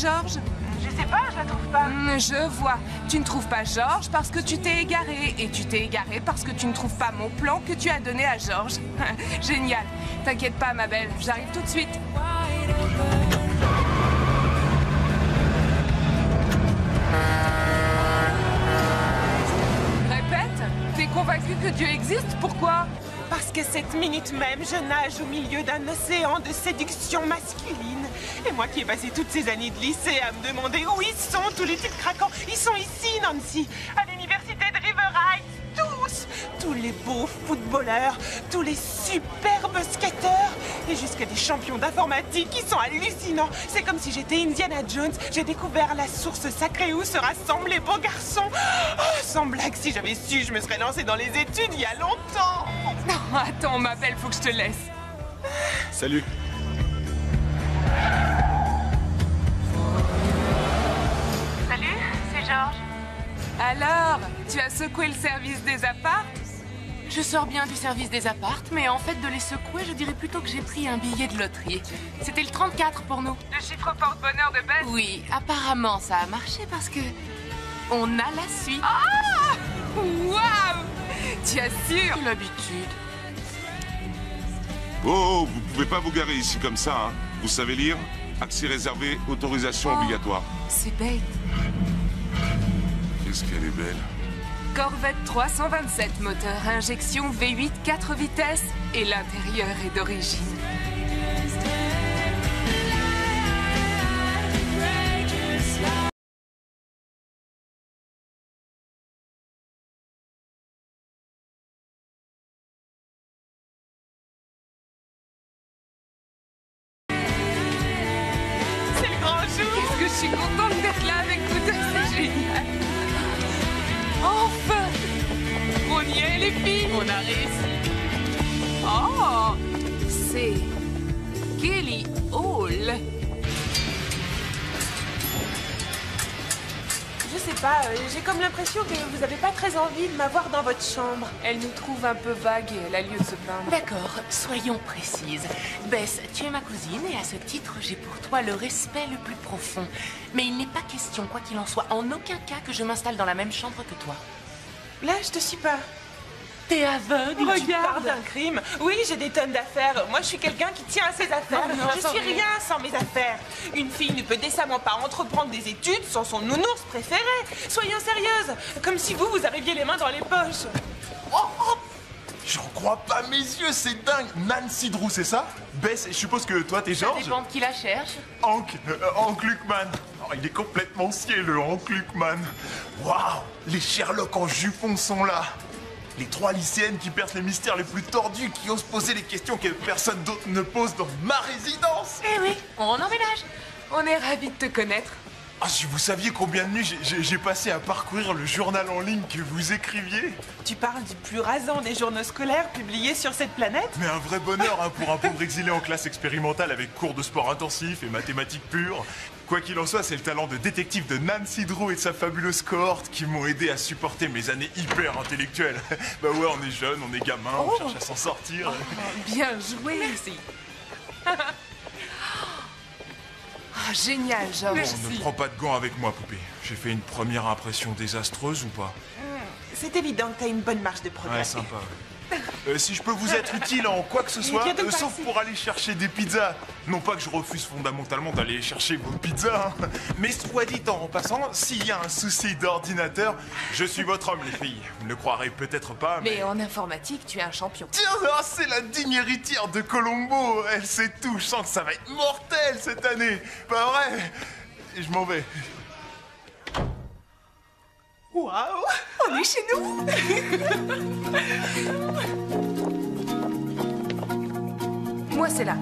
Georges? Je sais pas, je la trouve pas. Je vois. Tu ne trouves pas Georges parce que tu t'es égaré. Et tu t'es égaré parce que tu ne trouves pas mon plan que tu as donné à Georges. Génial. T'inquiète pas, ma belle. J'arrive tout de suite. Répète. T'es convaincu que Dieu existe? Pourquoi? Parce que cette minute même, je nage au milieu d'un océan de séduction masculine. Et moi qui ai passé toutes ces années de lycée à me demander où ils sont, tous les types craquants. Ils sont ici, Nancy, à l'université de River Heights. Tous! Tous les beaux footballeurs, tous les superbes skateurs, et jusqu'à des champions d'informatique qui sont hallucinants. C'est comme si j'étais Indiana Jones. J'ai découvert la source sacrée où se rassemblent les beaux garçons. Oh, sans blague, si j'avais su, je me serais lancée dans les études il y a longtemps. Non, attends, ma belle, faut que je te laisse. Salut. Salut, c'est Georges. Alors, tu as secoué le service des apparts? Je sors bien du service des appartes, mais en fait de les secouer, je dirais plutôt que j'ai pris un billet de loterie. C'était le 34 pour nous. Le chiffre porte-bonheur de Beth? Oui, apparemment ça a marché parce que on a la suite. Ah! Waouh! Tu assures? C'est l'habitude. Oh, vous pouvez pas vous garer ici comme ça, hein. Vous savez lire? Accès réservé, autorisation obligatoire. C'est bête. Qu'est-ce qu'elle est belle. Corvette 327, moteur injection V8 4 vitesses et l'intérieur est d'origine. C'est le grand jour. Qu'est-ce que je suis contente d'être là avec vous deux, c'est génial. Enfin! On y est, les filles! On a réussi! Oh! C'est Kelly Hall. Je sais pas, j'ai comme l'impression que vous avez pas très envie de m'avoir dans votre chambre. Elle nous trouve un peu vague et elle a lieu de se plaindre. D'accord, soyons précises. Bess, tu es ma cousine et à ce titre, j'ai pour toi le respect le plus profond. Mais il n'est pas question, quoi qu'il en soit, en aucun cas que je m'installe dans la même chambre que toi. Là, je te suis pas. T'es aveugle? Tu parles d'un crime. Oui, j'ai des tonnes d'affaires. Moi, je suis quelqu'un qui tient à ses affaires. Non, je suis rien sans mes affaires. Une fille ne peut décemment pas entreprendre des études sans son nounours préféré. Soyons sérieuses. Comme si vous arriviez les mains dans les poches. Oh, j'en crois pas mes yeux, c'est dingue. Nancy Drew, c'est ça? Bess, je suppose que toi t'es Ça Georges? dépend de qui la cherche. Hank Luckman. Oh, il est complètement scié, le Hank Luckman. Waouh, les Sherlock en jupon sont là. Les trois lycéennes qui percent les mystères les plus tordus, qui osent poser les questions que personne d'autre ne pose dans ma résidence. Eh oui, on emménage. On est ravis de te connaître. Ah, si vous saviez combien de nuits j'ai passé à parcourir le journal en ligne que vous écriviez. Tu parles du plus rasant des journaux scolaires publiés sur cette planète? Mais un vrai bonheur hein, pour un pauvre exilé en classe expérimentale avec cours de sport intensif et mathématiques pures. Quoi qu'il en soit, c'est le talent de détective de Nancy Drew et de sa fabuleuse cohorte qui m'ont aidé à supporter mes années hyper intellectuelles. Bah ouais, on est jeune, on est gamin, on cherche à s'en sortir. Bien joué. Merci. Ah, génial, Georges. Bon, ne prends pas de gants avec moi, poupée. J'ai fait une première impression désastreuse ou pas? C'est évident que t'as une bonne marge de progrès. Ouais, sympa. Si je peux vous être utile en quoi que ce soit, Viens de sauf passer. pour aller chercher des pizzas. Non pas que je refuse fondamentalement d'aller chercher vos pizzas, hein. Mais soit dit en passant, s'il y a un souci d'ordinateur, je suis votre homme, les filles. Vous ne le croirez peut-être pas, mais... Mais en informatique, tu es un champion. Tiens, c'est la digne héritière de Colombo. Elle sait tout, je sens que ça va être mortel cette année. Pas vrai? Et je m'en vais. Waouh! On est chez nous! Moi, c'est là.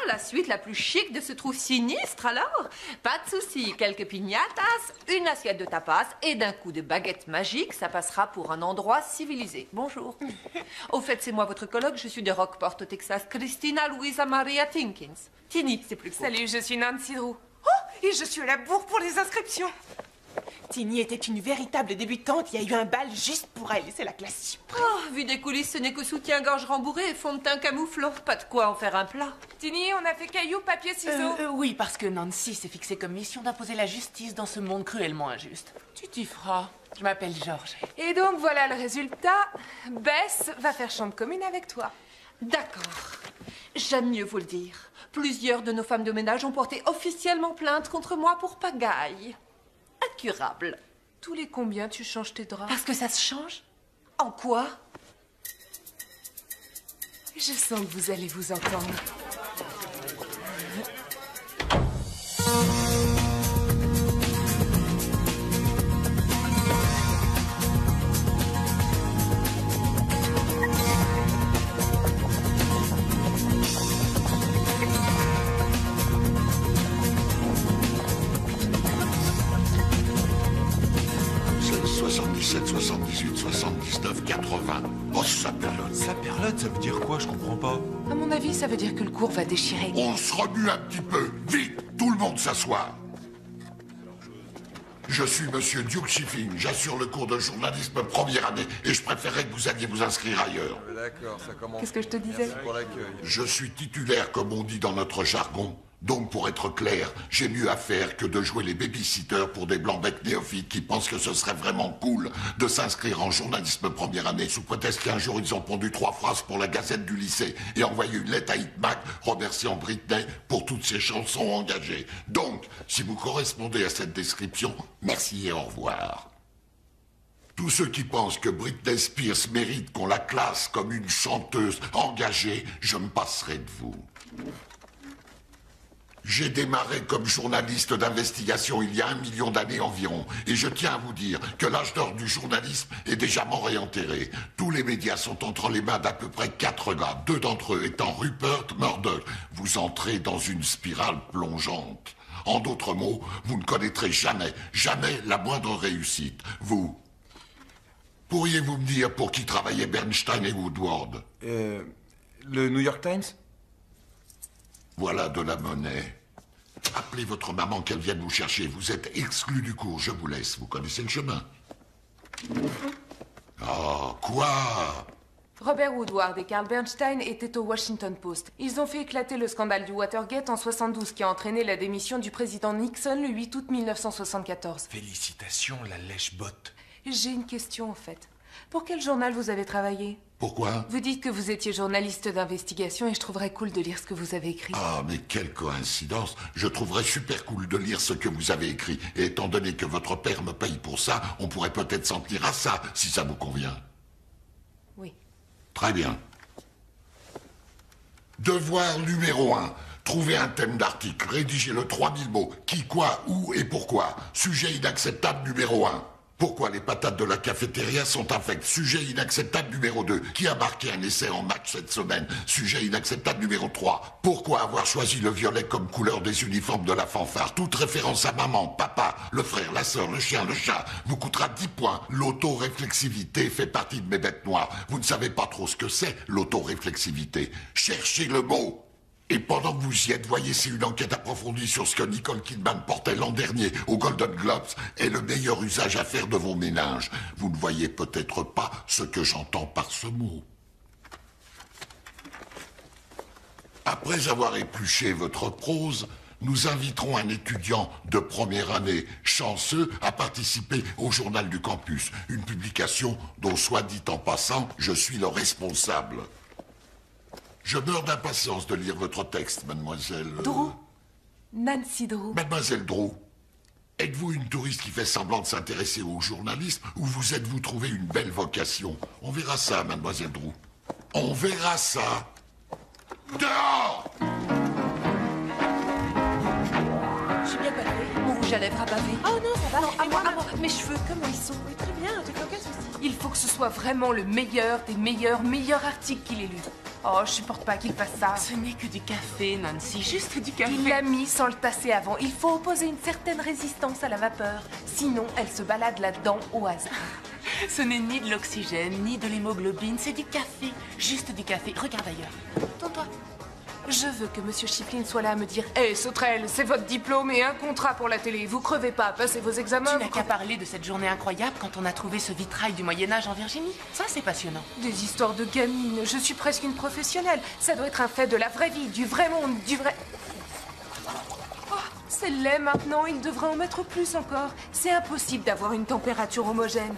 la suite la plus chic de ce trou sinistre, alors? Pas de souci, quelques piñatas, une assiette de tapas et d'un coup de baguette magique, ça passera pour un endroit civilisé. Bonjour. Au fait, c'est moi votre coloc, je suis de Rockport, au Texas, Christina Louisa Maria Tinkins. Tini, c'est plus court. Salut, je suis Nancy Drew. Oh, et je suis à la bourre pour les inscriptions. Tini était une véritable débutante. Il y a eu un bal juste pour elle. C'est la classe suprême. Oh, vu des coulisses, ce n'est que soutien-gorge rembourré et fond de teint camouflant. Pas de quoi en faire un plat. Tini, on a fait caillou, papier, ciseaux. Oui, parce que Nancy s'est fixée comme mission d'imposer la justice dans ce monde cruellement injuste. Tu t'y feras. Je m'appelle Georges. Et donc, voilà le résultat. Bess va faire chambre commune avec toi. D'accord. J'aime mieux vous le dire. Plusieurs de nos femmes de ménage ont porté officiellement plainte contre moi pour pagaille. Incurable. Tous les combien tu changes tes draps? Parce que ça se change? En quoi? Je sens que vous allez vous entendre. C'est 77, 78, 79, 80. Oh, ça perlote. Ça perlote, ça veut dire quoi? Je comprends pas. À mon avis, ça veut dire que le cours va déchirer. On se remue un petit peu. Vite, tout le monde s'assoit. Je suis Monsieur Duke Shiffing. J'assure le cours de journalisme première année et je préférerais que vous alliez vous inscrire ailleurs. D'accord, ça commence. Qu'est-ce que je te disais? Merci pour l'accueil. Je suis titulaire, comme on dit dans notre jargon. Donc, pour être clair, j'ai mieux à faire que de jouer les babysitters pour des blancs-becs néophytes qui pensent que ce serait vraiment cool de s'inscrire en journalisme première année sous prétexte qu'un jour ils ont pondu 3 phrases pour la gazette du lycée et envoyé une lettre à Hitmac remerciant Britney pour toutes ses chansons engagées. Donc, si vous correspondez à cette description, merci et au revoir. Tous ceux qui pensent que Britney Spears mérite qu'on la classe comme une chanteuse engagée, je me passerai de vous. J'ai démarré comme journaliste d'investigation il y a 1 million d'années environ. Et je tiens à vous dire que l'âge d'or du journalisme est déjà mort et enterré. Tous les médias sont entre les mains d'à peu près 4 gars, 2 d'entre eux étant Rupert Murdoch. Vous entrez dans une spirale plongeante. En d'autres mots, vous ne connaîtrez jamais, jamais la moindre réussite. Vous, pourriez-vous me dire pour qui travaillaient Bernstein et Woodward? Le New York Times? Voilà de la monnaie. Appelez votre maman qu'elle vienne vous chercher. Vous êtes exclu du cours, je vous laisse. Vous connaissez le chemin. Oh, quoi? Robert Woodward et Carl Bernstein étaient au Washington Post. Ils ont fait éclater le scandale du Watergate en 72 qui a entraîné la démission du président Nixon le 8 août 1974. Félicitations, la lèche-botte. J'ai une question en fait. Pour quel journal vous avez travaillé? Pourquoi? Vous dites que vous étiez journaliste d'investigation et je trouverais cool de lire ce que vous avez écrit. Ah, mais quelle coïncidence. Je trouverais super cool de lire ce que vous avez écrit. Et étant donné que votre père me paye pour ça, on pourrait peut-être s'en tenir à ça, si ça vous convient. Oui. Très bien. Devoir numéro 1. Trouver un thème d'article. Rédiger le 3000 mots. Qui, quoi, où et pourquoi. Sujet inacceptable numéro 1. Pourquoi les patates de la cafétéria sont infectes? Sujet inacceptable numéro 2. Qui a marqué un essai en match cette semaine? Sujet inacceptable numéro 3. Pourquoi avoir choisi le violet comme couleur des uniformes de la fanfare? Toute référence à maman, papa, le frère, la sœur, le chien, le chat vous coûtera 10 points. L'autoréflexivité fait partie de mes bêtes noires. Vous ne savez pas trop ce que c'est, l'autoréflexivité. Cherchez le mot. Et pendant que vous y êtes, voyez si une enquête approfondie sur ce que Nicole Kidman portait l'an dernier aux Golden Globes est le meilleur usage à faire de vos méninges. Vous ne voyez peut-être pas ce que j'entends par ce mot. Après avoir épluché votre prose, nous inviterons un étudiant de première année chanceux à participer au Journal du Campus, une publication dont, soit dit en passant, je suis le responsable. Je meurs d'impatience de lire votre texte, mademoiselle... Drew. Nancy Drew. Mademoiselle Drew, êtes-vous une touriste qui fait semblant de s'intéresser au journalisme ou vous êtes-vous trouvé une belle vocation? On verra ça, mademoiselle Drew. On verra ça. Dehors! J'ai bien parlé. Mon rouge à lèvres a bavé. Oh non, ça va. Non, à moi. Mes cheveux, comment ils sont? Oui, très bien, tu fais aucun souci. Il faut que ce soit vraiment le meilleur des meilleurs articles qu'il ait lu. Oh, je supporte pas qu'il fasse ça. Ce n'est que du café, Nancy, juste du café. Il l'a mis sans le tasser avant. Il faut opposer une certaine résistance à la vapeur. Sinon, elle se balade là-dedans au hasard. Ce n'est ni de l'oxygène, ni de l'hémoglobine, c'est du café. Juste du café. Regarde ailleurs. Tourne-toi. Je veux que Monsieur Chiplin soit là à me dire « Hé, sauterelle, c'est votre diplôme et un contrat pour la télé. Vous crevez pas, passez vos examens. » Tu n'as qu'à parler de cette journée incroyable quand on a trouvé ce vitrail du Moyen-Âge en Virginie. Ça, c'est passionnant. Des histoires de gamine. Je suis presque une professionnelle. Ça doit être un fait de la vraie vie, du vrai monde, du vrai... Oh, c'est laid maintenant. Il devrait en mettre plus encore. C'est impossible d'avoir une température homogène.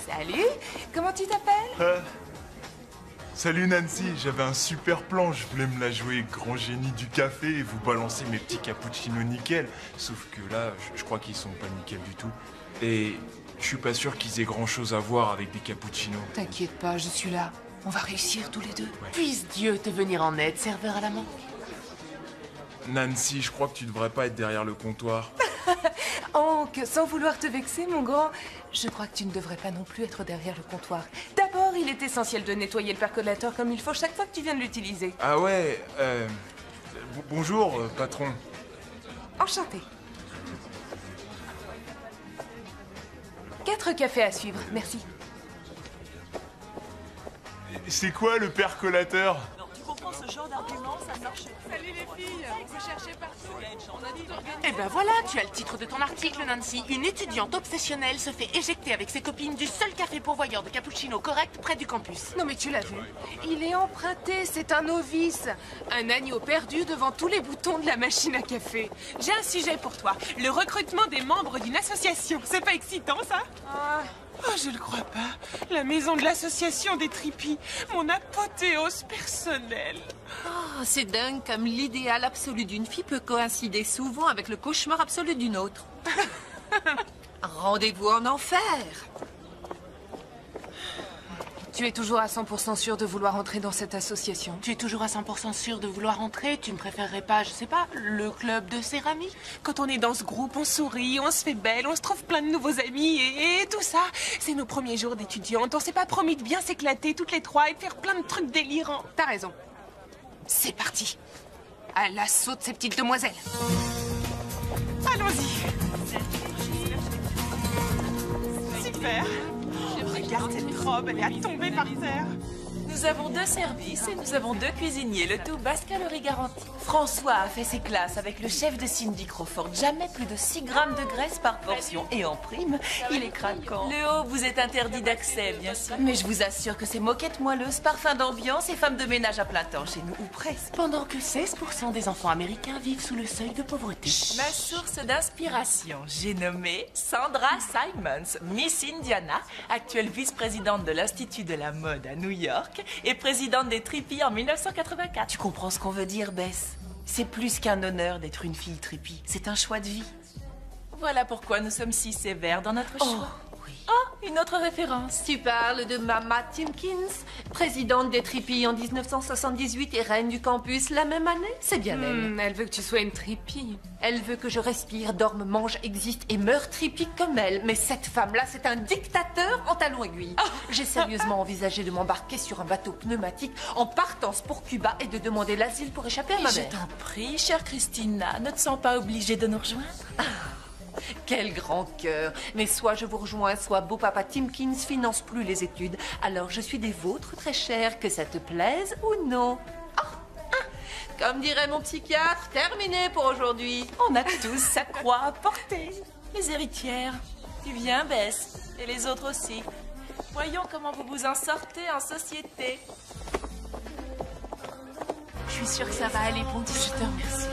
Salut, comment tu t'appelles? Salut Nancy, j'avais un super plan, je voulais me la jouer grand génie du café et vous balancer mes petits cappuccinos nickel. Sauf que là, je crois qu'ils sont pas nickel du tout. Et je suis pas sûr qu'ils aient grand chose à voir avec des cappuccinos. T'inquiète pas, je suis là. On va réussir tous les deux. Ouais. Puisse Dieu te venir en aide, serveur à la main. Nancy, je crois que tu devrais pas être derrière le comptoir. Hank, sans vouloir te vexer, mon grand, je crois que tu ne devrais pas non plus être derrière le comptoir. D'abord, il est essentiel de nettoyer le percolateur comme il faut chaque fois que tu viens de l'utiliser. Ah ouais, bonjour, patron. Enchanté. 4 cafés à suivre, merci. C'est quoi le percolateur? Salut les filles, vous cherchez partout. On a dit d'organiser. Eh ben voilà, tu as le titre de ton article, Nancy. Une étudiante obsessionnelle se fait éjecter avec ses copines du seul café pourvoyeur de cappuccino correct près du campus. Non mais tu l'as vu, il est emprunté, c'est un novice. Un agneau perdu devant tous les boutons de la machine à café. J'ai un sujet pour toi. Le recrutement des membres d'une association. C'est pas excitant, ça? Oh, je le crois pas. La maison de l'association des trippies. Mon apothéose personnelle. Oh, c'est dingue comme l'idéal absolu d'une fille peut coïncider souvent avec le cauchemar absolu d'une autre. Rendez-vous en enfer. Tu es toujours à 100% sûr de vouloir entrer dans cette association? Tu es toujours à 100% sûr de vouloir entrer? Tu ne préférerais pas, je sais pas, le club de céramique? Quand on est dans ce groupe, on sourit, on se fait belle, on se trouve plein de nouveaux amis et tout ça. C'est nos premiers jours d'étudiante. On s'est pas promis de bien s'éclater toutes les trois et de faire plein de trucs délirants. T'as raison. C'est parti. À l'assaut de ces petites demoiselles. Allons-y. Super. Regarde cette robe, elle est à tomber par terre. Nous avons 2 services et nous avons 2 cuisiniers, le tout basse calorie garantie. François a fait ses classes avec le chef de Cindy Crawford. Jamais plus de 6 grammes de graisse par portion. Et en prime, il est craquant. Léo, vous êtes interdit d'accès, bien sûr. Mais je vous assure que c'est moquette moelleuse, parfum d'ambiance et femme de ménage à plein temps chez nous, ou presque. Pendant que 16% des enfants américains vivent sous le seuil de pauvreté. Ma source d'inspiration, j'ai nommé Sandra Simons, Miss Indiana, actuelle vice-présidente de l'Institut de la mode à New York et présidente des Trippies en 1984. Tu comprends ce qu'on veut dire, Bess? C'est plus qu'un honneur d'être une fille Trippie, c'est un choix de vie. Voilà pourquoi nous sommes si sévères dans notre choix. Oh, une autre référence. Tu parles de Mama Timkins, présidente des Trippies en 1978 et reine du campus la même année? C'est bien elle. Elle veut que tu sois une trippie. Elle veut que je respire, dorme, mange, existe et meure trippie comme elle. Mais cette femme-là, c'est un dictateur en talons aiguilles. J'ai sérieusement envisagé de m'embarquer sur un bateau pneumatique en partance pour Cuba et de demander l'asile pour échapper à ma Je mère. t'en prie, chère Christina, ne te sens pas obligée de nous rejoindre. Quel grand cœur. Mais soit je vous rejoins, soit beau papa Timkins finance plus les études. Alors je suis des vôtres, très chère, que ça te plaise ou non. Comme dirait mon psychiatre, terminé pour aujourd'hui. On a tous sa croix à porter. Les héritières. Tu viens, Bess. Et les autres aussi. Voyons comment vous vous en sortez en société. Je suis sûre que ça va aller, Ponty. Je te remercie.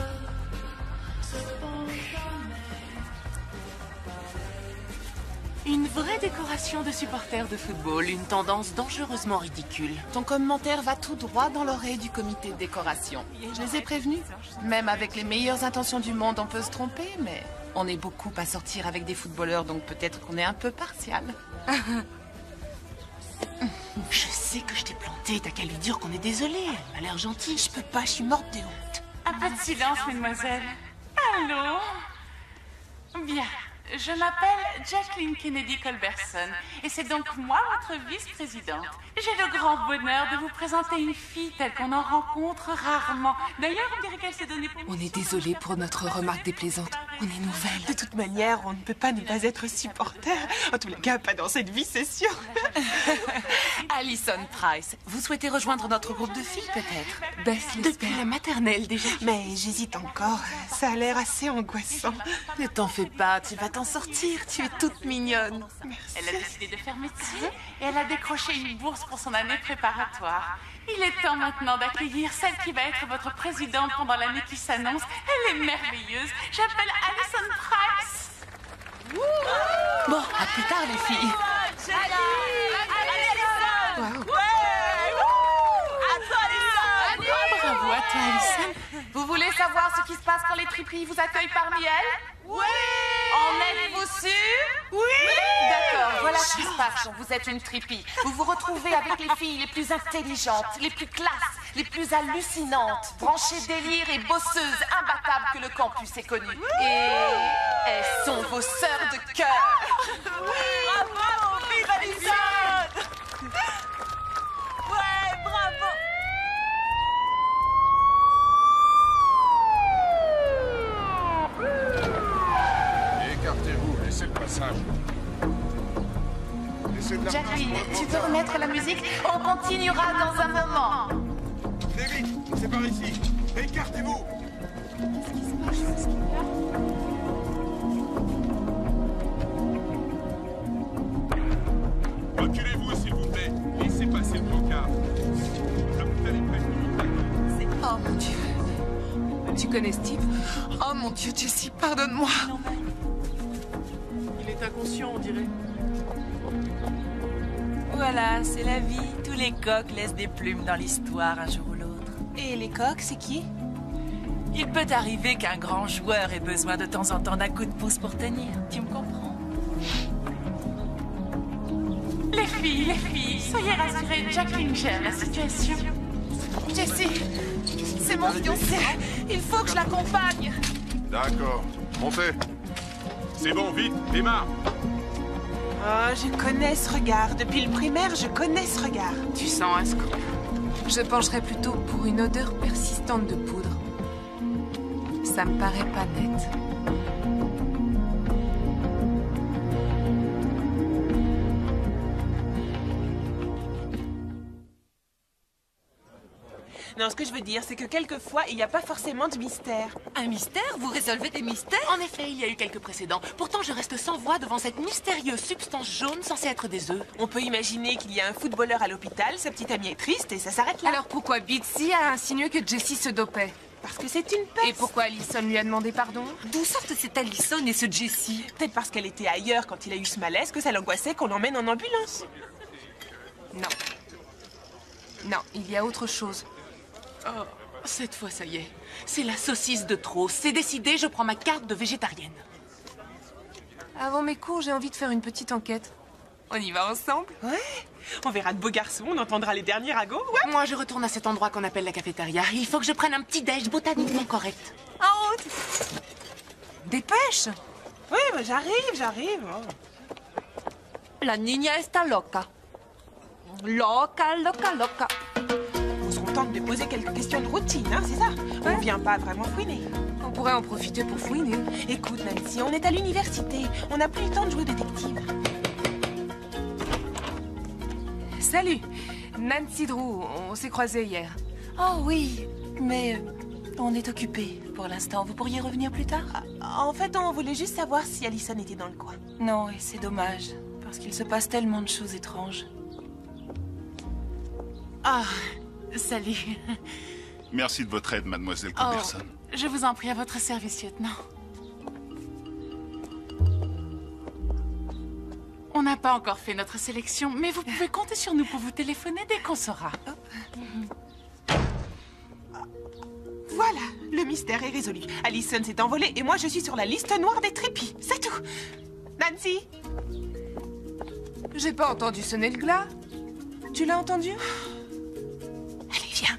Une vraie décoration de supporters de football, une tendance dangereusement ridicule. Ton commentaire va tout droit dans l'oreille du comité de décoration. Je les ai prévenus. Même avec les meilleures intentions du monde, on peut se tromper, mais on est beaucoup à sortir avec des footballeurs, donc peut-être qu'on est un peu partial. Je sais que je t'ai planté, t'as qu'à lui dire qu'on est désolé. Elle m'a l'air gentille. Je peux pas, je suis morte de honte. Un peu de silence, mesdemoiselles. Allô? Bien, Je m'appelle Jacqueline Kennedy Colberson et c'est donc moi votre vice-présidente. J'ai le grand bonheur de vous présenter une fille telle qu'on en rencontre rarement. D'ailleurs, on dirait qu'elle s'est donnée pour... On est désolé pour notre remarque déplaisante. On est nouvelle. De toute manière, on ne peut pas ne pas être supporter. En tous les cas, pas dans cette vie, c'est sûr. Alison Price, vous souhaitez rejoindre notre groupe de filles, peut-être? Bess, Depuis la maternelle déjà. Mais j'hésite encore. Ça a l'air assez angoissant. Ne t'en fais pas, tu vas t'en sortir. Tu es toute mignonne. Elle a décidé de faire médecine et elle a décroché une bourse pour son année préparatoire. Il est temps maintenant d'accueillir celle qui va être votre présidente pendant l'année qui s'annonce. Elle est merveilleuse. J'appelle Alison Price. Bon, à plus tard les filles. Bravo à toi, Alison. Vous voulez savoir ce qui se passe quand les tripis vous accueillent parmi elles? Oui! En êtes-vous sûr? Oui! D'accord, voilà ce qui se passe quand vous êtes une tripie. Vous vous retrouvez avec les filles les plus intelligentes, les plus classes, les plus hallucinantes, branchées délire et bosseuses, imbattables que le campus ait connues. Et elles sont vos sœurs de cœur. Oui! Bravo! Vive Alison! Ouais, bravo! Écartez-vous, laissez le passage. Laissez de la place Jacqueline, pour le tu peux trottoir. remettre la musique? On continuera dans un moment. Très vite, c'est par ici. Écartez-vous. Reculez-vous, s'il vous plaît. Laissez passer le bocard. Ça vous fait les prévenus. Oh mon Dieu. Tu connais Steve? Oh mon Dieu, Jessie, pardonne-moi. Il est inconscient, on dirait. Voilà, c'est la vie. Tous les coqs laissent des plumes dans l'histoire un jour ou l'autre. Et les coqs, c'est qui? Il peut arriver qu'un grand joueur ait besoin de temps en temps d'un coup de pouce pour tenir. Tu me comprends? Les filles, soyez rassurées, Jacqueline gère la situation. Jessie, c'est mon fiancé. Il faut que je l'accompagne. D'accord. Montez. C'est bon, vite, démarre. Oh, je connais ce regard. Depuis le primaire, je connais ce regard. Tu sens un scoop. Je pencherais plutôt pour une odeur persistante de poudre. Ça me paraît pas net. Non, ce que je veux dire, c'est que quelquefois, il n'y a pas forcément de mystère. Un mystère? Vous résolvez des mystères? En effet, il y a eu quelques précédents. Pourtant, je reste sans voix devant cette mystérieuse substance jaune censée être des œufs. On peut imaginer qu'il y a un footballeur à l'hôpital, sa petite amie est triste et ça s'arrête là. Alors pourquoi Bitsy a insinué que Jessie se dopait? Parce que c'est une peste. Et pourquoi Alison lui a demandé pardon? D'où sortent cette Alison et ce Jessie? Peut-être parce qu'elle était ailleurs quand il a eu ce malaise que ça l'angoissait qu'on l'emmène en ambulance. Non. Non, il y a autre chose. Oh, cette fois, ça y est. C'est la saucisse de trop. C'est décidé, je prends ma carte de végétarienne. Avant mes cours, j'ai envie de faire une petite enquête. On y va ensemble? Ouais. On verra de beaux garçons, on entendra les derniers ragots. Ouais. Moi, je retourne à cet endroit qu'on appelle la cafétéria. Il faut que je prenne un petit déj botaniquement correct. En route! Dépêche! Oui, bah, j'arrive. Oh. La niña está loca. Loca, loca, loca. On se contente de poser quelques questions de routine, hein, c'est ça? On vient pas vraiment fouiner. On pourrait en profiter pour fouiner. Écoute, Nancy, on est à l'université. On n'a plus le temps de jouer détective. Salut! Nancy Drew, on s'est croisés hier. Oh oui, mais on est occupé pour l'instant. Vous pourriez revenir plus tard? En fait, on voulait juste savoir si Alison était dans le coin. Non, et c'est dommage, parce qu'il se passe tellement de choses étranges. Ah, salut. Merci de votre aide, mademoiselle Colberson. Je vous en prie, à votre service, lieutenant. On n'a pas encore fait notre sélection, mais vous pouvez compter sur nous pour vous téléphoner dès qu'on saura. Voilà, le mystère est résolu. Alison s'est envolée et moi je suis sur la liste noire des tripis. C'est tout. Nancy? J'ai pas entendu sonner le glas. Tu l'as entendu? Allez, viens.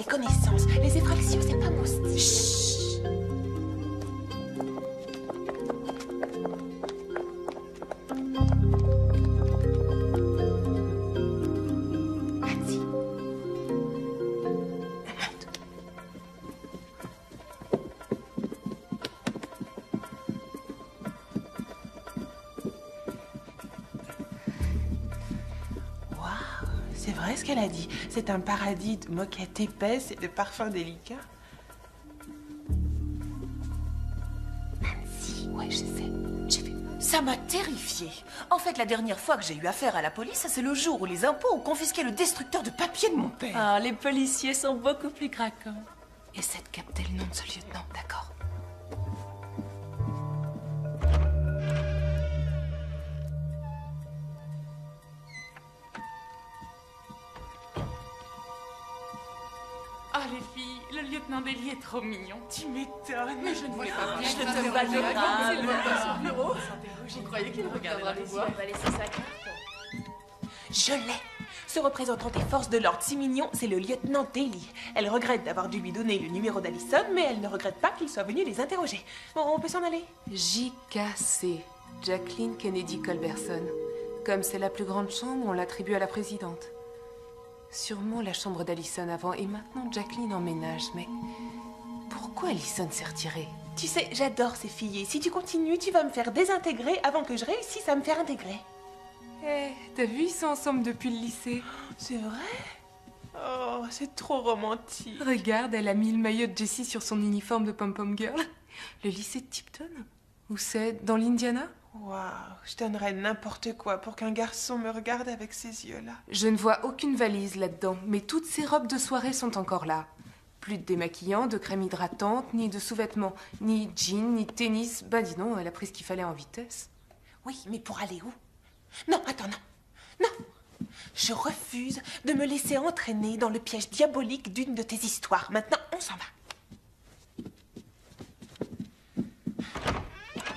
connaissances. Les effractions, c'est pas mon style. Chut. C'est vrai ce qu'elle a dit. C'est un paradis de moquettes épaisses et de parfums délicats. Si, ouais, je sais. J'ai vu. Ça m'a terrifiée. En fait, la dernière fois que j'ai eu affaire à la police, c'est le jour où les impôts ont confisqué le destructeur de papier de mon père. Ah, les policiers sont beaucoup plus craquants. Et cette captait le nom de ce lieutenant, d'accord. Ah, les filles, le lieutenant Daly est trop mignon. Tu m'étonnes. Mais je ne voulais pas voir. Je te validerai. Son bureau. Vous croyez qu'il regardera le voir? Je l'ai. Ce représentant des forces de l'ordre si mignon, c'est le lieutenant Daly. Elle regrette d'avoir dû lui donner le numéro d'Allison, mais elle ne regrette pas qu'il soit venu les interroger. Bon, on peut s'en aller. JKC, Jacqueline Kennedy Culberson. Comme c'est la plus grande chambre, on l'attribue à la présidente. Sûrement la chambre d'Allison avant, et maintenant Jacqueline emménage, mais pourquoi Allison s'est retirée? Tu sais, j'adore ces filles, et si tu continues, tu vas me faire désintégrer avant que je réussisse à me faire intégrer. Eh, t'as vu, ils sont ensemble depuis le lycée. C'est vrai? Oh, c'est trop romantique. Regarde, elle a mis le maillot de Jessie sur son uniforme de pom-pom girl. Le lycée de Tipton? Où c'est? Dans l'Indiana? Waouh, je donnerais n'importe quoi pour qu'un garçon me regarde avec ces yeux-là. Je ne vois aucune valise là-dedans, mais toutes ces robes de soirée sont encore là. Plus de démaquillant, de crème hydratante, ni de sous-vêtements, ni jeans, ni tennis. Bah dis donc, elle a pris ce qu'il fallait en vitesse. Oui, mais pour aller où? Non, attends, non. Non. Je refuse de me laisser entraîner dans le piège diabolique d'une de tes histoires. Maintenant, on s'en va.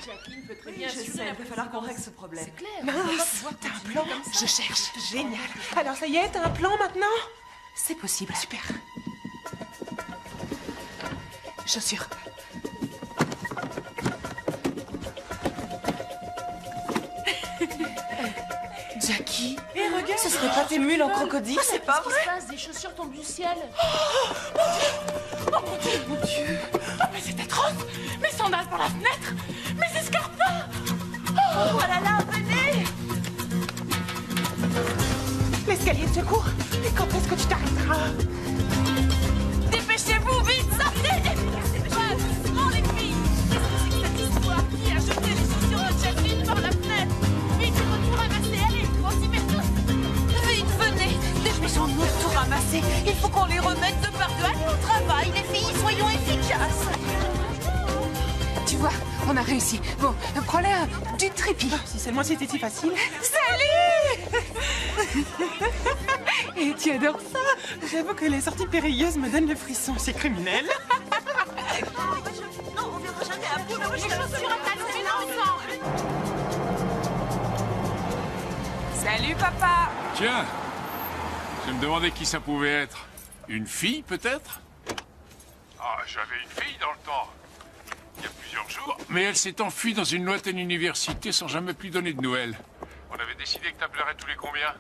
Jacqueline peut très bien Je sais, il va falloir qu'on règle ce problème. C'est clair. Mince, t'as un plan? Je cherche. Génial. Alors ça y est, t'as un plan maintenant? C'est possible. Super. Chaussures. Jackie? Et regarde. Ce serait pas tes mules en crocodile? C'est pas vrai? Qu'est-ce qui se passe? Des chaussures tombent du ciel. Oh mon Dieu. Oh, mais c'est atroce! Mes sandales par la fenêtre! Mes escarpins! Oh là là, venez! L'escalier de secours. Mais quand est-ce que tu t'arrêteras? Dépêchez-vous, vite, sortez! Doucement, les filles! Qu'est-ce que c'est que cette histoire? Qui a jeté les chaussures de Jacqueline par la fenêtre? Vite, il faut tout ramasser, allez, on s'y met tous! Vite, venez! Dépêchons-nous de tout ramasser. Il faut qu'on les remette de par deux. Allez au travail, les filles, soyons efficaces. Tu vois, on a réussi. Bon, prends-le du trépied. Si seulement c'était si facile. Salut! Et tu adores ça? J'avoue que les sorties périlleuses me donnent le frisson. C'est criminel. Non, on verra jamais à bout. Les chaussures attachées ensemble! Salut, papa! Tiens, je me demandais qui ça pouvait être. Une fille, peut-être? Ah, j'avais une fille dans le temps. Il y a plusieurs jours. Mais elle s'est enfuie dans une lointaine université sans jamais plus donner de nouvelles. On avait décidé que t'appellerais tous les combien?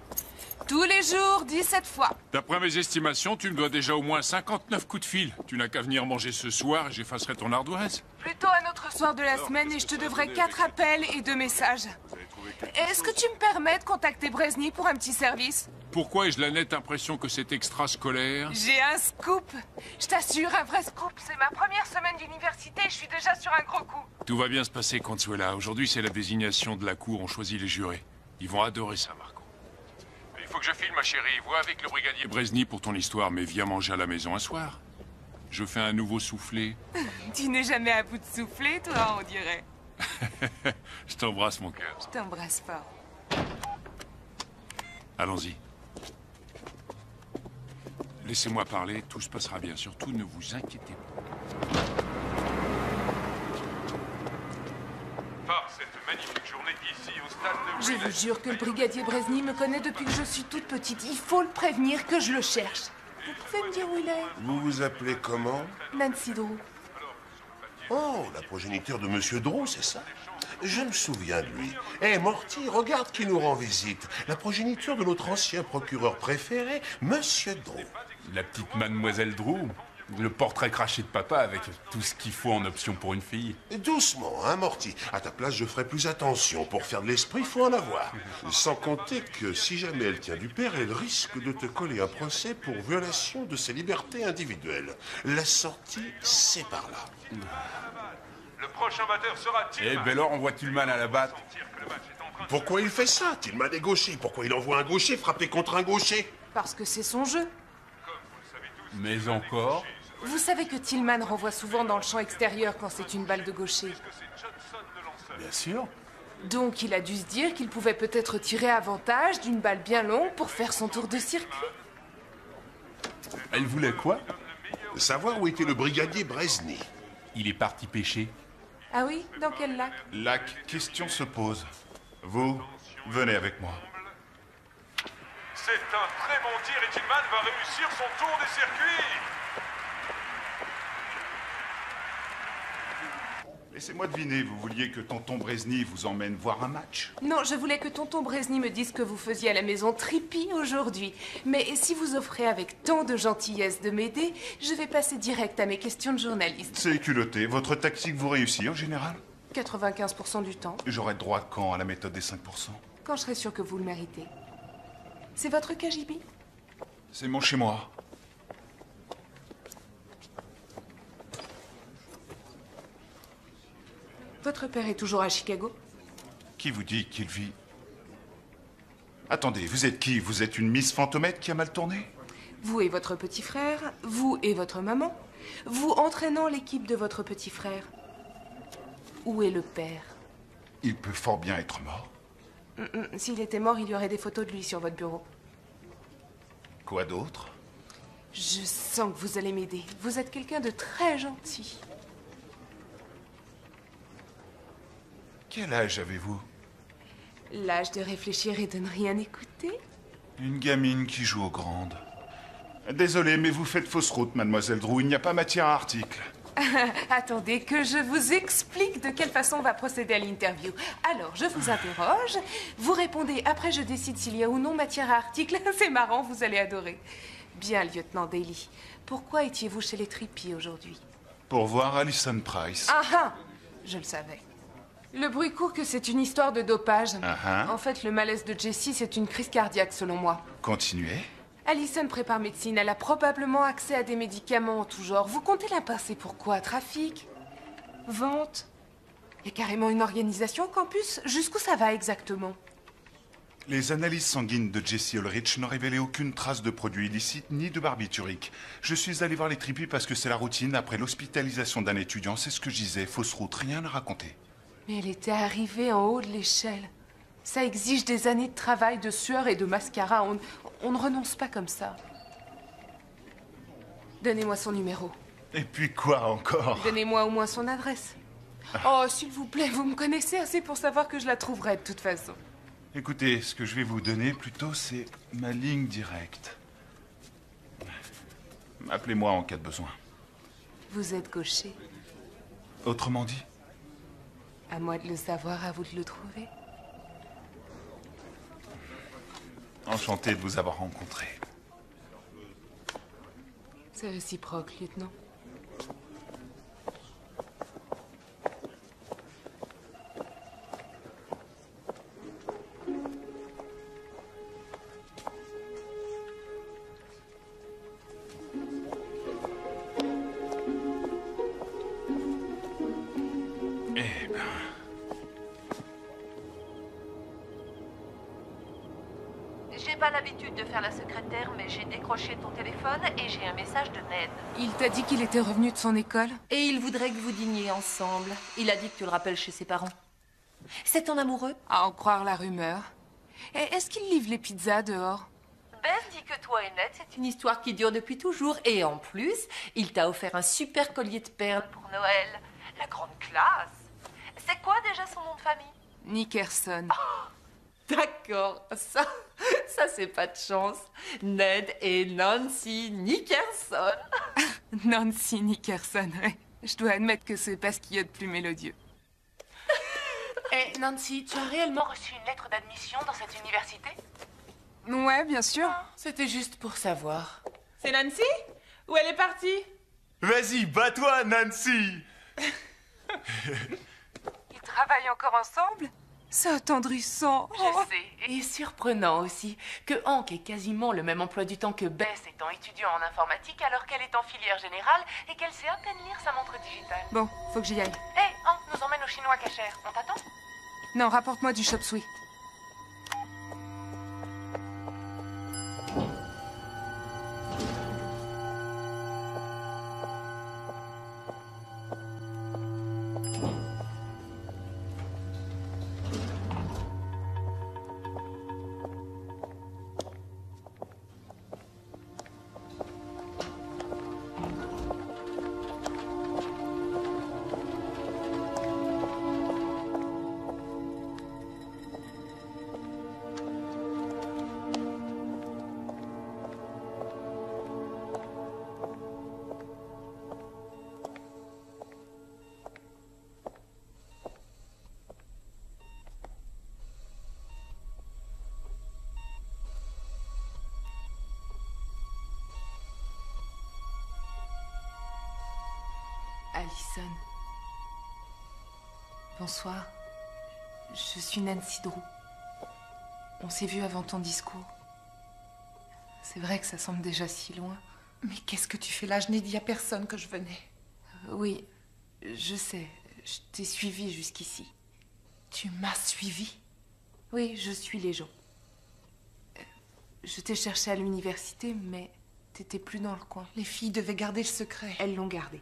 Tous les jours, 17 fois. D'après mes estimations, tu me dois déjà au moins 59 coups de fil. Tu n'as qu'à venir manger ce soir et j'effacerai ton ardoise. Plutôt un autre soir de la semaine et je te devrai 4 appels et 2 messages. Est-ce que tu me permets de contacter Bresny pour un petit service? Pourquoi ai-je la nette impression que c'est extrascolaire? J'ai un scoop. Je t'assure, un vrai scoop. C'est ma première semaine d'université et je suis déjà sur un gros coup. Tout va bien se passer, Consuela. Aujourd'hui, c'est la désignation de la cour. On choisit les jurés. Ils vont adorer ça, Marco. Il faut que je file, ma chérie. Vois avec le brigadier Bresny pour ton histoire, mais viens manger à la maison un soir. Je fais un nouveau soufflé. Tu n'es jamais à bout de souffler, toi, on dirait. Je t'embrasse, mon cœur. Je t'embrasse fort. Allons-y. Laissez-moi parler, tout se passera bien. Surtout, ne vous inquiétez pas. Par cette magnifique journée ici au stade de... Je vous jure que le brigadier Bresny me connaît depuis que je suis toute petite. Il faut le prévenir que je le cherche. Vous pouvez me dire où il est? Vous vous appelez comment? Nancy Drew. Oh, la progéniture de Monsieur Drew, c'est ça? Je me souviens de lui. Eh, Morty, regarde qui nous rend visite. La progéniture de notre ancien procureur préféré, Monsieur Drew. La petite mademoiselle Drew. Le portrait craché de papa avec tout ce qu'il faut en option pour une fille. Doucement, hein, Morty. À ta place, je ferai plus attention. Pour faire de l'esprit, il faut en avoir. Sans compter que si jamais elle tient du père, elle risque de te coller un procès pour violation de ses libertés individuelles. La sortie, c'est par là. Le prochain batteur sera Tillman. Eh, Bellor envoie Tillman à la batte. Pourquoi il fait ça? Tillman est gaucher. Pourquoi il envoie un gaucher frapper contre un gaucher? Parce que c'est son jeu. Mais encore... Vous savez que Tillman renvoie souvent dans le champ extérieur quand c'est une balle de gaucher. Bien sûr. Donc il a dû se dire qu'il pouvait peut-être tirer avantage d'une balle bien longue pour faire son tour de circuit. Elle voulait quoi? Savoir où était le brigadier Bresny. Il est parti pêcher. Ah oui? Dans quel lac? La question se pose. Vous, venez avec moi. C'est un très bon tir et Tillman va réussir son tour des circuits. Laissez-moi deviner, vous vouliez que tonton Bresny vous emmène voir un match? Non, je voulais que tonton Bresny me dise ce que vous faisiez à la maison Trippy aujourd'hui. Mais si vous offrez avec tant de gentillesse de m'aider, je vais passer direct à mes questions de journaliste. C'est culotté. Votre tactique vous réussit en général? 95% du temps. J'aurai droit quand à la méthode des 5%? Quand je serai sûre que vous le méritez. C'est votre KGB? C'est mon chez moi. Votre père est toujours à Chicago? Qui vous dit qu'il vit? Attendez, vous êtes qui? Vous êtes une Miss Fantomette qui a mal tourné? Vous et votre petit frère, vous et votre maman, vous entraînant l'équipe de votre petit frère. Où est le père? Il peut fort bien être mort. S'il était mort, il y aurait des photos de lui sur votre bureau. Quoi d'autre? Je sens que vous allez m'aider. Vous êtes quelqu'un de très gentil. Quel âge avez-vous? L'âge de réfléchir et de ne rien écouter? Une gamine qui joue aux grandes. Désolé, mais vous faites fausse route, mademoiselle Drew. Il n'y a pas matière à article. Attendez que je vous explique de quelle façon on va procéder à l'interview. Alors, je vous interroge, vous répondez, après je décide s'il y a ou non matière à article. C'est marrant, vous allez adorer. Bien, lieutenant Daly, pourquoi étiez-vous chez les Trippy aujourd'hui? Pour voir Alison Price. Ah ah! Je le savais. Le bruit court que c'est une histoire de dopage. En fait, le malaise de Jessie, c'est une crise cardiaque, selon moi. Continuez. Alison prépare médecine. Elle a probablement accès à des médicaments en tout genre. Vous comptez la passer pour quoi? Trafic? Vente? Il y a carrément une organisation au campus. Jusqu'où ça va exactement? Les analyses sanguines de Jessie Ulrich n'ont révélé aucune trace de produits illicites ni de barbiturique. Je suis allé voir les Trippy parce que c'est la routine après l'hospitalisation d'un étudiant. C'est ce que je disais. Fausse route, rien à raconter. Mais elle était arrivée en haut de l'échelle. Ça exige des années de travail, de sueur et de mascara. On ne renonce pas comme ça. Donnez-moi son numéro. Et puis quoi encore? Donnez-moi au moins son adresse. Oh, s'il vous plaît, vous me connaissez assez pour savoir que je la trouverai de toute façon. Écoutez, ce que je vais vous donner plutôt, c'est ma ligne directe. Appelez-moi en cas de besoin. Vous êtes gaucher. Autrement dit? À moi de le savoir, à vous de le trouver. Enchanté de vous avoir rencontré. C'est réciproque, lieutenant. J'ai pas l'habitude de faire la secrétaire, mais j'ai décroché ton téléphone et j'ai un message de Ned. Il t'a dit qu'il était revenu de son école? Et il voudrait que vous dîniez ensemble. Il a dit que tu le rappelles chez ses parents. C'est ton amoureux? À en croire la rumeur. Et est-ce qu'il livre les pizzas dehors? Beth dit que toi et Ned, c'est une histoire qui dure depuis toujours. Et en plus, il t'a offert un super collier de perles pour Noël. La grande classe. C'est quoi déjà son nom de famille? Nickerson. Oh, d'accord, ça... Ça, c'est pas de chance. Ned et Nancy Nickerson. Nancy Nickerson, ouais. Je dois admettre que c'est pas ce qu'il y a de plus mélodieux. Eh, Nancy, tu as réellement reçu une lettre d'admission dans cette université? Ouais, bien sûr. C'était juste pour savoir. C'est Nancy? Où elle est partie? Vas-y, bats-toi, Nancy. Ils travaillent encore ensemble? C'est attendrissant. Je sais, et surprenant aussi, que Hank ait quasiment le même emploi du temps que Bess étant étudiant en informatique alors qu'elle est en filière générale et qu'elle sait à peine lire sa montre digitale. Bon, faut que j'y aille. Hé, Hank nous emmène au chinois cachère. On t'attend? Non, rapporte-moi du chop suey. Allison. Bonsoir. Je suis Nancy Drew. On s'est vu avant ton discours. C'est vrai que ça semble déjà si loin. Mais qu'est-ce que tu fais là? Je n'ai dit à personne que je venais. Oui, je sais. Je t'ai suivi jusqu'ici. Tu m'as suivi? Oui, je suis les gens. Je t'ai cherché à l'université, mais t'étais plus dans le coin. Les filles devaient garder le secret. Elles l'ont gardé.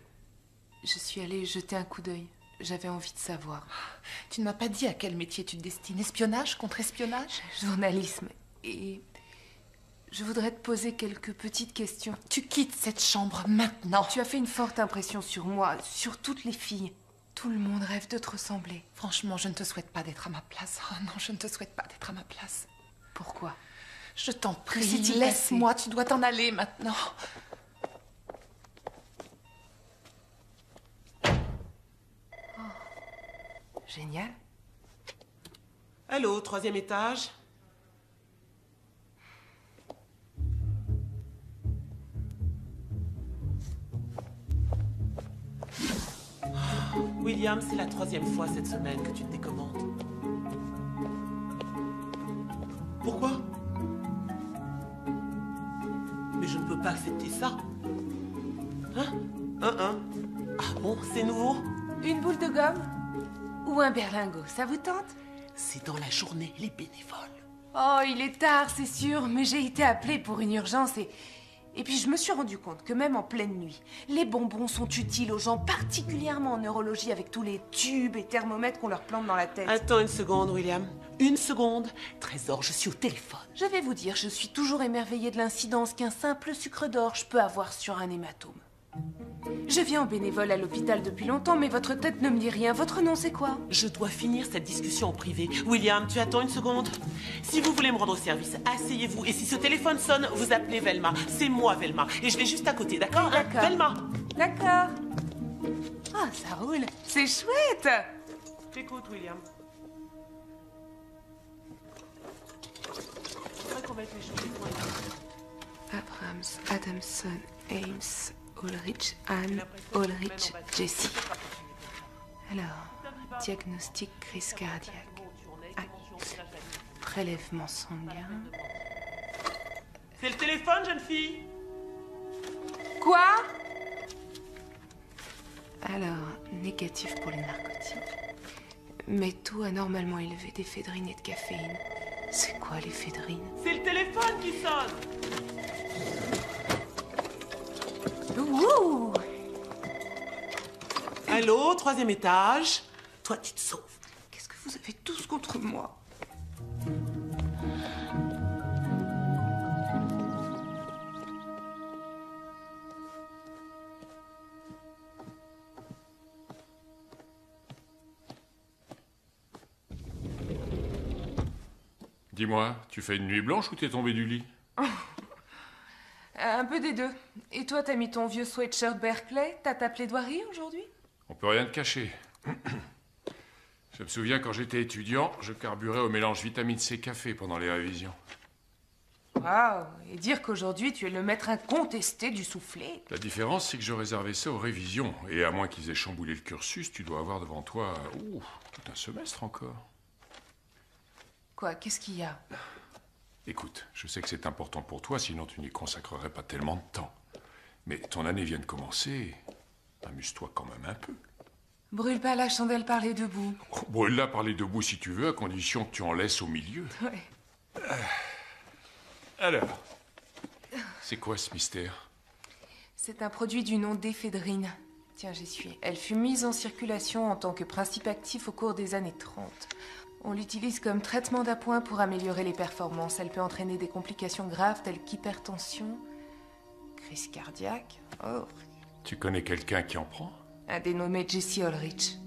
Je suis allée jeter un coup d'œil. J'avais envie de savoir. Tu ne m'as pas dit à quel métier tu te destines. Espionnage contre espionnage? Journalisme. Et je voudrais te poser quelques petites questions. Tu quittes cette chambre maintenant. Tu as fait une forte impression sur moi, sur toutes les filles. Tout le monde rêve de te ressembler. Franchement, je ne te souhaite pas d'être à ma place. Oh non, je ne te souhaite pas d'être à ma place. Pourquoi? Je t'en Que prie, s'est-il laisse-moi. Tu dois t'en aller maintenant. Génial. Allô, 3e étage? William, c'est la 3e fois cette semaine que tu te décommandes. Pourquoi? Mais je ne peux pas accepter ça. Hein? Ah bon, c'est nouveau? Une boule de gomme? Ou un berlingot, ça vous tente? C'est dans la journée, les bénévoles. Oh, il est tard, c'est sûr, mais j'ai été appelée pour une urgence et puis je me suis rendu compte que même en pleine nuit, les bonbons sont utiles aux gens, particulièrement en neurologie avec tous les tubes et thermomètres qu'on leur plante dans la tête. Attends une seconde, William. Une seconde. Trésor, je suis au téléphone. Je vais vous dire, je suis toujours émerveillée de l'incidence qu'un simple sucre d'orge peut avoir sur un hématome. Je viens en bénévole à l'hôpital depuis longtemps, mais votre tête ne me dit rien. Votre nom, c'est quoi? Je dois finir cette discussion en privé. William, tu attends une seconde? Si vous voulez me rendre service, asseyez-vous. Et si ce téléphone sonne, vous appelez Velma. C'est moi, Velma. Et je vais juste à côté, d'accord? D'accord. Velma. D'accord. Ah, ça roule. C'est chouette. T'écoutes, William. C'est vrai qu'on va être les choses. Abrams, Adamson, Ames, Ulrich, Anne, Ulrich, Jessie. Alors, diagnostic crise cardiaque. Acte. Prélèvement sanguin. C'est le téléphone, jeune fille. Quoi? Alors, négatif pour les narcotiques. Mais taux anormalement élevé d'éphédrine et de caféine. C'est quoi l'éphédrine? C'est le téléphone qui sonne. Ouh! Allô, 3e étage. Toi, tu te sauves. Qu'est-ce que vous avez tous contre moi? Dis-moi, tu fais une nuit blanche ou t'es tombé du lit? Un peu des deux. Et toi, t'as mis ton vieux sweatshirt Berkeley? T'as ta plaidoirie aujourd'hui? On peut rien te cacher. Je me souviens, quand j'étais étudiant, je carburais au mélange vitamine C café pendant les révisions. Waouh! Et dire qu'aujourd'hui, tu es le maître incontesté du soufflé. La différence, c'est que je réservais ça aux révisions. Et à moins qu'ils aient chamboulé le cursus, tu dois avoir devant toi... tout un semestre encore. Quoi? Qu'est-ce qu'il y a? Écoute, je sais que c'est important pour toi, sinon tu n'y consacrerais pas tellement de temps. Mais ton année vient de commencer. Amuse-toi quand même un peu. Brûle pas la chandelle par les deux bouts. Brûle-la par les deux bouts si tu veux, à condition que tu en laisses au milieu. Ouais. Alors, c'est quoi ce mystère? C'est un produit du nom d'éphédrine. Tiens, j'y suis. Elle fut mise en circulation en tant que principe actif au cours des années 30. On l'utilise comme traitement d'appoint pour améliorer les performances. Elle peut entraîner des complications graves telles qu'hypertension, crise cardiaque. Oh. Tu connais quelqu'un qui en prend? Un dénommé Jesse Ulrich,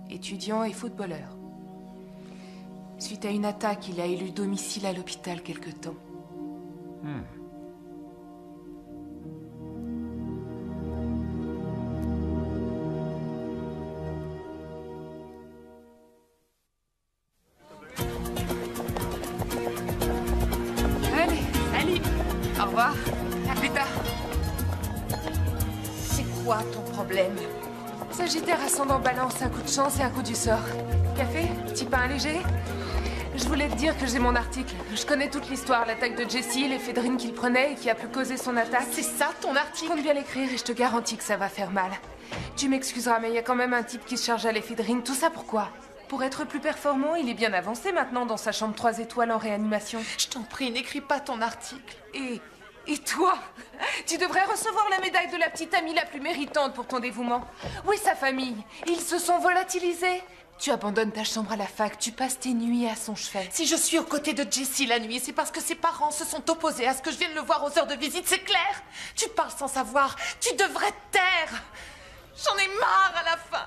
étudiant et footballeur. Suite à une attaque, il a élu domicile à l'hôpital quelque temps. Allez, salut. Au revoir. À plus tard. C'est quoi ton problème? Sagittaire ascendant balance, un coup de chance et un coup du sort. Café? Petit pain léger? Je voulais te dire que j'ai mon article. Je connais toute l'histoire, l'attaque de Jesse, l'éphédrine qu'il prenait et qui a pu causer son attaque. C'est ça ton article? Compte bien l'écrire et je te garantis que ça va faire mal. Tu m'excuseras, mais il y a quand même un type qui se charge à l'éphédrine. Tout ça pourquoi? Pour être plus performant, il est bien avancé maintenant dans sa chambre 3 étoiles en réanimation. Je t'en prie, n'écris pas ton article. Et toi? Tu devrais recevoir la médaille de la petite amie la plus méritante pour ton dévouement. Oui, sa famille. Ils se sont volatilisés. Tu abandonnes ta chambre à la fac, tu passes tes nuits à son chevet. Si je suis aux côtés de Jesse la nuit, c'est parce que ses parents se sont opposés à ce que je vienne le voir aux heures de visite, c'est clair? Tu parles sans savoir, tu devrais te taire. J'en ai marre à la fin.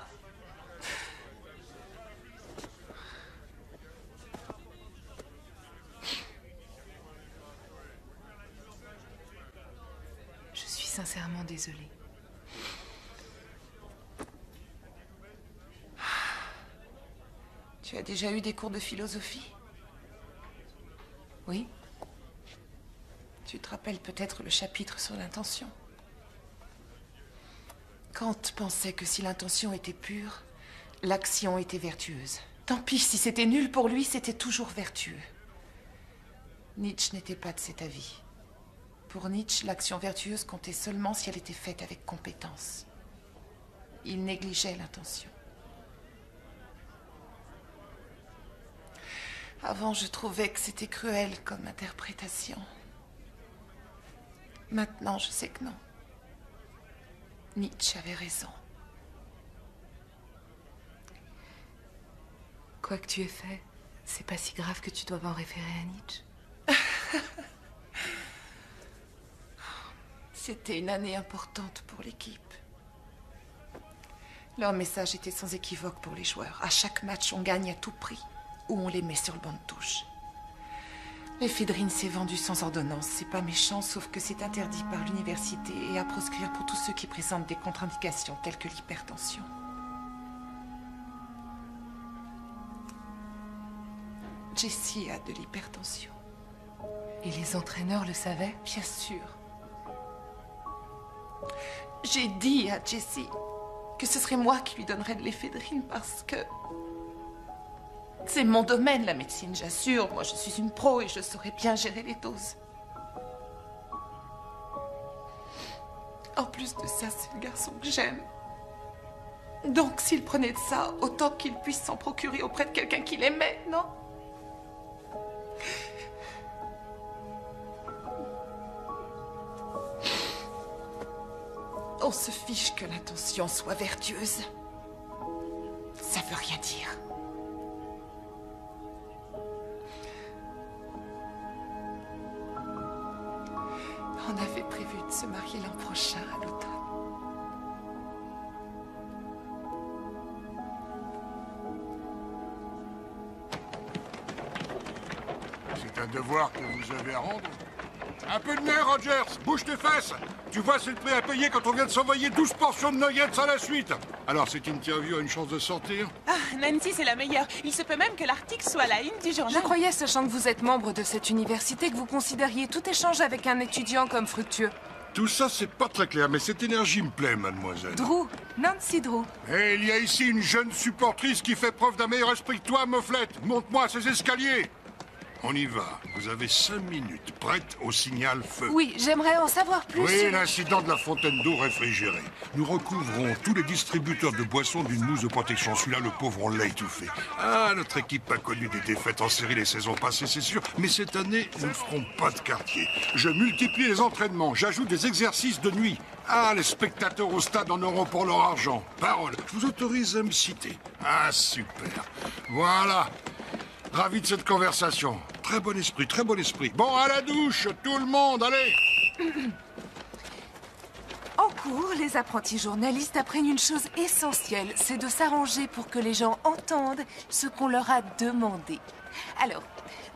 Je suis sincèrement désolée. Tu as déjà eu des cours de philosophie? Oui. Tu te rappelles peut-être le chapitre sur l'intention? Kant pensait que si l'intention était pure, l'action était vertueuse. Tant pis, si c'était nul pour lui, c'était toujours vertueux. Nietzsche n'était pas de cet avis. Pour Nietzsche, l'action vertueuse comptait seulement si elle était faite avec compétence. Il négligeait l'intention. Avant, je trouvais que c'était cruel comme interprétation. Maintenant, je sais que non. Nietzsche avait raison. Quoi que tu aies fait, c'est pas si grave que tu doives en référer à Nietzsche. C'était une année importante pour l'équipe. Leur message était sans équivoque pour les joueurs. À chaque match, on gagne à tout prix. Ou on les met sur le banc de touche. L'éphédrine s'est vendue sans ordonnance. C'est pas méchant, sauf que c'est interdit par l'université et à proscrire pour tous ceux qui présentent des contre-indications telles que l'hypertension. Jessie a de l'hypertension. Et les entraîneurs le savaient? Bien sûr. J'ai dit à Jessie que ce serait moi qui lui donnerais de l'éphédrine parce que c'est mon domaine, la médecine, j'assure. Moi, je suis une pro et je saurais bien gérer les doses. En plus de ça, c'est le garçon que j'aime. Donc, s'il prenait de ça, autant qu'il puisse s'en procurer auprès de quelqu'un qu'il aimait, non? On se fiche que l'intention soit vertueuse. Ça veut rien dire. On avait prévu de se marier l'an prochain, à l'automne. Si un devoir que vous avez à rendre. Un peu de nez, Rogers. Bouge tes fesses. Tu vois, c'est le prix à payer quand on vient de s'envoyer 12 portions de nuggets à la suite. Alors, cette interview a une chance de sortir? Ah, Nancy, c'est la meilleure. Il se peut même que l'article soit à la une du journal. Je croyais, sachant que vous êtes membre de cette université, que vous considériez tout échange avec un étudiant comme fructueux. Tout ça, c'est pas très clair, mais cette énergie me plaît, mademoiselle. Drew, Nancy Drew. Et il y a ici une jeune supportrice qui fait preuve d'un meilleur esprit que toi, Mofflette. Monte-moi ces escaliers. On y va. Vous avez 5 minutes. Prête au signal feu. Oui, j'aimerais en savoir plus. Oui, l'incident de la fontaine d'eau réfrigérée. Nous recouvrons tous les distributeurs de boissons d'une mousse de protection. Celui-là, le pauvre, on l'a étouffé. Ah, notre équipe a connu des défaites en série les saisons passées, c'est sûr. Mais cette année, nous ne ferons pas de quartier. Je multiplie les entraînements. J'ajoute des exercices de nuit. Ah, les spectateurs au stade en auront pour leur argent. Parole, je vous autorise à me citer. Ah, super. Voilà. Ravi de cette conversation. Très bon esprit, très bon esprit. Bon, à la douche, tout le monde, allez! En cours, les apprentis journalistes apprennent une chose essentielle, c'est de s'arranger pour que les gens entendent ce qu'on leur a demandé. Alors,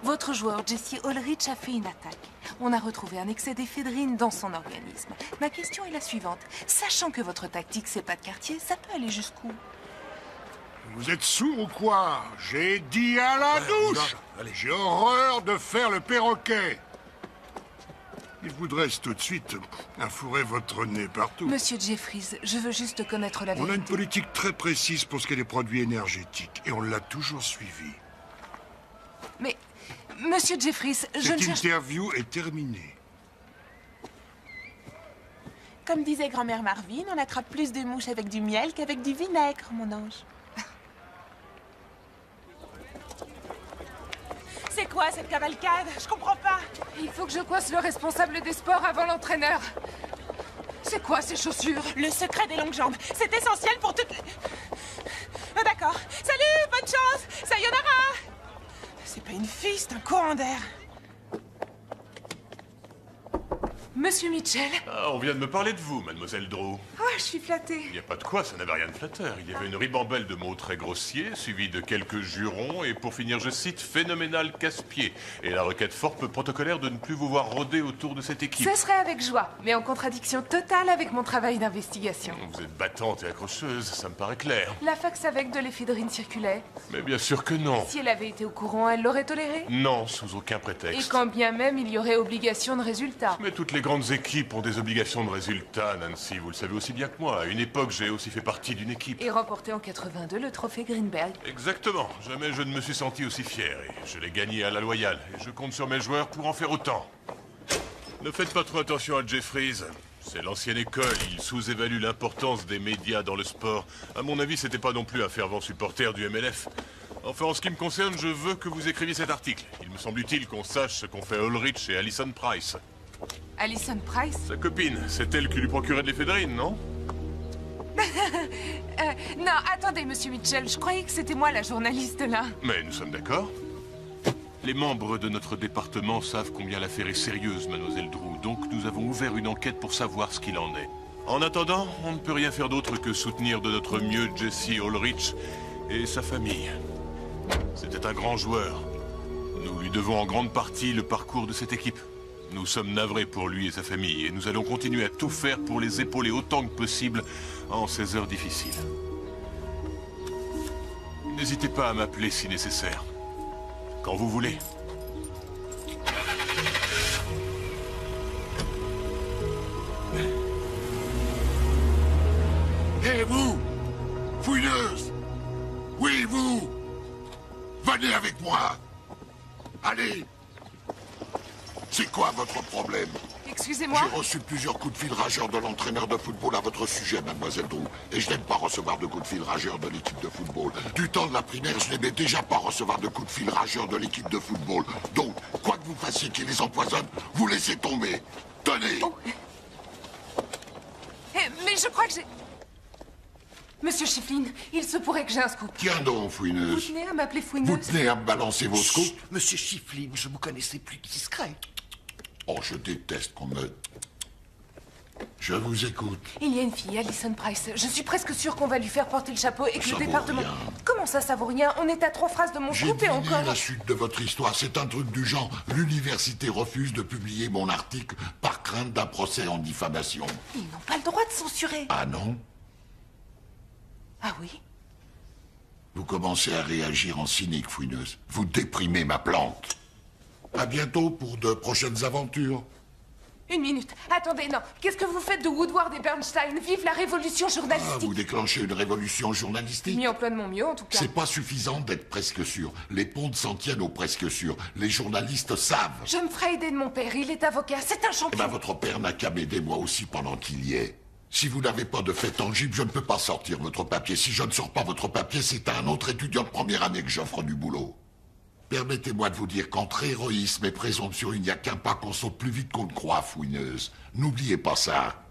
votre joueur Jesse Ulrich a fait une attaque. On a retrouvé un excès d'éphédrine dans son organisme. Ma question est la suivante. Sachant que votre tactique, c'est pas de quartier, ça peut aller jusqu'où? Vous êtes sourd ou quoi? J'ai dit à la douche! J'ai horreur de faire le perroquet. Il vous dresse tout de suite infourrer votre nez partout. Monsieur Jeffries, je veux juste connaître la vérité. On a une politique très précise pour ce qui est des produits énergétiques, et on l'a toujours suivie. Mais, monsieur Jeffries, je ne cherche... Cette interview est terminée. Comme disait grand-mère Marvin, on attrape plus de mouches avec du miel qu'avec du vinaigre, mon ange. C'est quoi cette cavalcade? Je comprends pas. Il faut que je coince le responsable des sports avant l'entraîneur. C'est quoi ces chaussures? Le secret des longues jambes. C'est essentiel pour toutes... Ah, d'accord. Salut, bonne chance. Sayonara. C'est pas une fille, c'est un courant d'air. Monsieur Mitchell. Ah, on vient de me parler de vous, mademoiselle Drew. Oh, je suis flattée. Il n'y a pas de quoi, ça n'avait rien de flatteur. Il y avait une ribambelle de mots très grossiers, suivis de quelques jurons, et pour finir, je cite, phénoménal casse-pied. Et la requête fort peu protocolaire de ne plus vous voir rôder autour de cette équipe. Ce serait avec joie, mais en contradiction totale avec mon travail d'investigation. Vous êtes battante et accrocheuse, ça me paraît clair. La fax avec de l'éphédrine circulait. Mais bien sûr que non. Si elle avait été au courant, elle l'aurait toléré? Non, sous aucun prétexte. Et quand bien même il y aurait obligation de résultat. Mais toutes les grandes équipes ont des obligations de résultat, Nancy. Vous le savez aussi bien que moi. À une époque, j'ai aussi fait partie d'une équipe. Et remporté en 82 le trophée Greenberg. Exactement. Jamais je ne me suis senti aussi fier. Et je l'ai gagné à la loyale. Et je compte sur mes joueurs pour en faire autant. Ne faites pas trop attention à Jeffries. C'est l'ancienne école. Il sous-évalue l'importance des médias dans le sport. À mon avis, c'était pas non plus un fervent supporter du MLF. Enfin, en ce qui me concerne, je veux que vous écriviez cet article. Il me semble utile qu'on sache ce qu'ont fait Ulrich et Alison Price. Alison Price? Sa copine, c'est elle qui lui procurait de l'éphédrine, non? Non, attendez, monsieur Mitchell, je croyais que c'était moi la journaliste, là. Mais nous sommes d'accord. Les membres de notre département savent combien l'affaire est sérieuse, mademoiselle Drew, donc nous avons ouvert une enquête pour savoir ce qu'il en est. En attendant, on ne peut rien faire d'autre que soutenir de notre mieux Jesse Ulrich et sa famille. C'était un grand joueur. Nous lui devons en grande partie le parcours de cette équipe. Nous sommes navrés pour lui et sa famille, et nous allons continuer à tout faire pour les épauler autant que possible en ces heures difficiles. N'hésitez pas à m'appeler si nécessaire. Quand vous voulez. Hé, vous! Fouineuse! Oui, vous! Venez avec moi! Allez! C'est quoi votre problème? Excusez-moi? J'ai reçu plusieurs coups de fil rageurs de l'entraîneur de football à votre sujet, mademoiselle Drew. Et je n'aime pas recevoir de coups de fil rageurs de l'équipe de football. Du temps de la primaire, je n'aimais déjà pas recevoir de coups de fil rageurs de l'équipe de football. Donc, quoi que vous fassiez qui les empoisonne, vous laissez tomber. Tenez! Oh. Mais je crois que j'ai... Monsieur Shiflin, il se pourrait que j'ai un scoop. Tiens donc, fouineuse. Vous tenez à m'appeler fouineuse? Vous tenez à me balancer vos scoops? Monsieur Shiflin, je vous connaissais plus discret. Oh, je déteste qu'on me... Je vous écoute. Il y a une fille, Alison Price. Je suis presque sûre qu'on va lui faire porter le chapeau et que Ça le vaut département... rien. Comment ça vaut rien? On est à 3 phrases de mon J'ai scoop et deviné encore... la suite de votre histoire. C'est un truc du genre. L'université refuse de publier mon article par crainte d'un procès en diffamation. Ils n'ont pas le droit de censurer. Ah non? Ah oui? Vous commencez à réagir en cynique, fouineuse. Vous déprimez ma plante. À bientôt pour de prochaines aventures. Une minute. Attendez, non. Qu'est-ce que vous faites de Woodward et Bernstein? Vive la révolution Ah, journalistique. vous déclenchez une révolution journalistique? Mis en plein de mon mieux, en tout cas. C'est pas suffisant d'être presque sûr. Les pontes s'en tiennent au presque sûr. Les journalistes savent. Je me ferai aider de mon père. Il est avocat. C'est un Eh champion. ben, votre père n'a qu'à m'aider moi aussi pendant qu'il y est. Si vous n'avez pas de fait tangible, je ne peux pas sortir votre papier. Si je ne sors pas votre papier, c'est à un autre étudiant de première année que j'offre du boulot. Permettez-moi de vous dire qu'entre héroïsme et présomption, il n'y a qu'un pas qu'on saute plus vite qu'on ne croit, fouineuse. N'oubliez pas ça.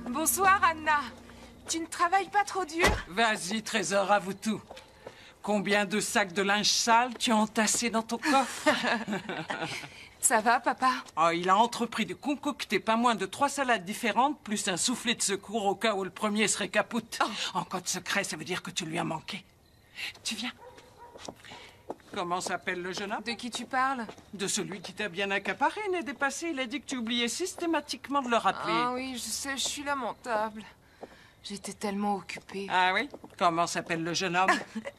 Bonsoir, Anna. Tu ne travailles pas trop dur? Vas-y, trésor, avoue tout. Combien de sacs de linge sale tu as entassés dans ton coffre? Ça va, papa? Oh, il a entrepris de concocter pas moins de 3 salades différentes, plus un soufflet de secours au cas où le premier serait capoute. En code secret, ça veut dire que tu lui as manqué. Tu viens. Comment s'appelle le jeune homme? De qui tu parles? De celui qui t'a bien accaparé, né dépassé. Il a dit que tu oubliais systématiquement de le rappeler. Ah oui, je sais, je suis lamentable. J'étais tellement occupée. Ah oui? Comment s'appelle le jeune homme?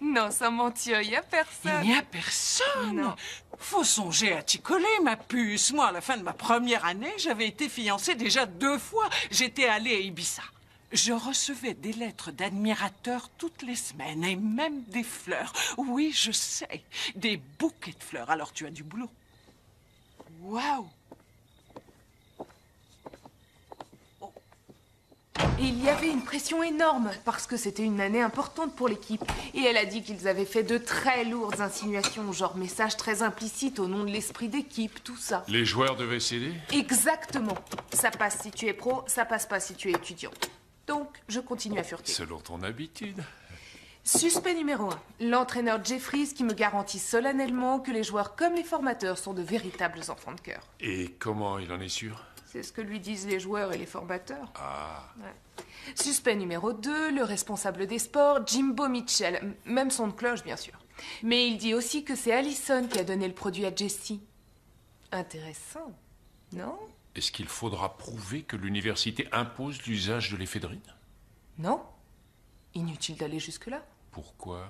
Non, sans mentir, il n'y a personne. Il n'y a personne? Non. Faut songer à t'y coller, ma puce. Moi, à la fin de ma première année, j'avais été fiancée déjà 2 fois. J'étais allée à Ibiza. Je recevais des lettres d'admirateurs toutes les semaines et même des fleurs. Oui, je sais, des bouquets de fleurs. Alors tu as du boulot. Waouh! Et il y avait une pression énorme, parce que c'était une année importante pour l'équipe. Et elle a dit qu'ils avaient fait de très lourdes insinuations, genre messages très implicites au nom de l'esprit d'équipe, tout ça. Les joueurs devaient céder? Exactement. Ça passe si tu es pro, ça passe pas si tu es étudiant. Donc, je continue à fureter. Selon ton habitude. Suspect numéro 1. L'entraîneur Jeffries qui me garantit solennellement que les joueurs comme les formateurs sont de véritables enfants de cœur. Et comment il en est sûr? C'est ce que lui disent les joueurs et les formateurs. Ah. Ouais. Suspect numéro 2, le responsable des sports, Jimbo Mitchell. Même son de cloche, bien sûr. Mais il dit aussi que c'est Allison qui a donné le produit à Jessie. Intéressant, non? Est-ce qu'il faudra prouver que l'université impose l'usage de l'éphédrine? Non. Inutile d'aller jusque-là. Pourquoi?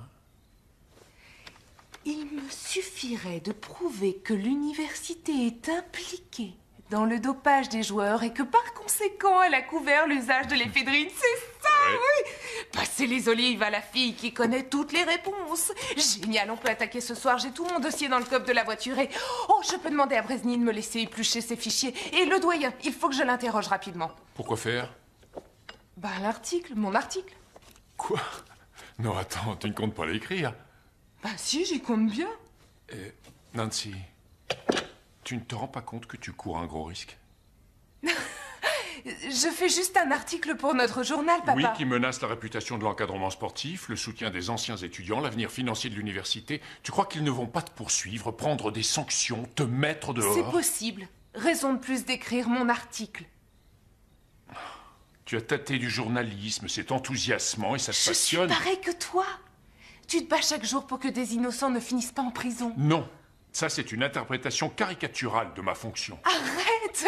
Il me suffirait de prouver que l'université est impliquée dans le dopage des joueurs et que par conséquent, elle a couvert l'usage de l'éphédrine. C'est ça, oui! Passez les olives à la fille qui connaît toutes les réponses. Génial, on peut attaquer ce soir. J'ai tout mon dossier dans le coffre de la voiture et... Oh, je peux demander à Bresny de me laisser éplucher ses fichiers. Et le doyen, il faut que je l'interroge rapidement. Pourquoi faire? Bah, l'article, mon article. Quoi? Non, attends, tu ne comptes pas l'écrire. Bah si, j'y compte bien. Nancy, tu ne te rends pas compte que tu cours un gros risque? Je fais juste un article pour notre journal, papa. Oui, qui menace la réputation de l'encadrement sportif, le soutien des anciens étudiants, l'avenir financier de l'université. Tu crois qu'ils ne vont pas te poursuivre, prendre des sanctions, te mettre dehors? C'est possible. Raison de plus d'écrire mon article. Tu as tâté du journalisme, c'est enthousiasmant et ça te passionne. Je suis pareil que toi. Tu te bats chaque jour pour que des innocents ne finissent pas en prison. Non, ça c'est une interprétation caricaturale de ma fonction. Arrête!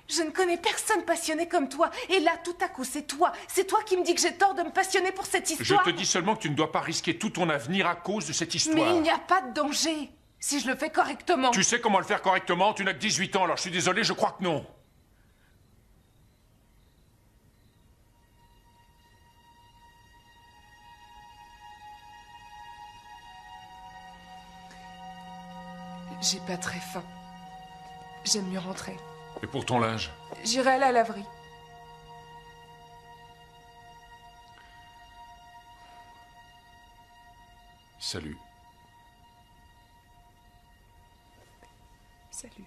Je ne connais personne passionné comme toi. Et là, tout à coup, c'est toi. C'est toi qui me dis que j'ai tort de me passionner pour cette histoire. Je te dis seulement que tu ne dois pas risquer tout ton avenir à cause de cette histoire. Mais il n'y a pas de danger. Si je le fais correctement. Tu sais comment le faire correctement? Tu n'as que 18 ans, alors je suis désolé, je crois que non. J'ai pas très faim. J'aime mieux rentrer. Et pour ton linge? J'irai à la laverie. Salut. Salut.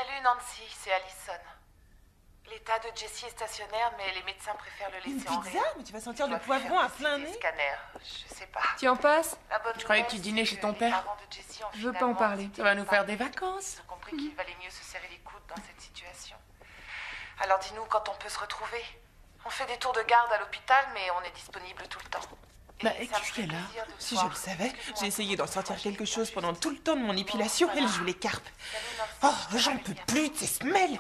Salut Nancy, c'est Allison. L'état de Jessie est stationnaire, mais les médecins préfèrent le Une laisser en pizza? réa. Mais tu vas sentir le poivron à plein nez. Scanner, je sais pas. Tu en passes? La bonne Je croyais que tu nouvelle, dînais c'est chez que ton les père. parents de Jessie ont Je veux pas en finalement parler. Ça va nous faire des vacances. Ils ont compris qu'il valait mieux se serrer les coudes dans cette situation. Alors dis-nous quand on peut se retrouver. On fait des tours de garde à l'hôpital, mais on est disponible tout le temps. Bah, qu'est-ce qu'elle a? Si je le savais, j'ai essayé d'en sortir quelque chose pendant tout le temps de mon épilation. Elle joue les carpes. Oh, j'en peux plus de ces semelles.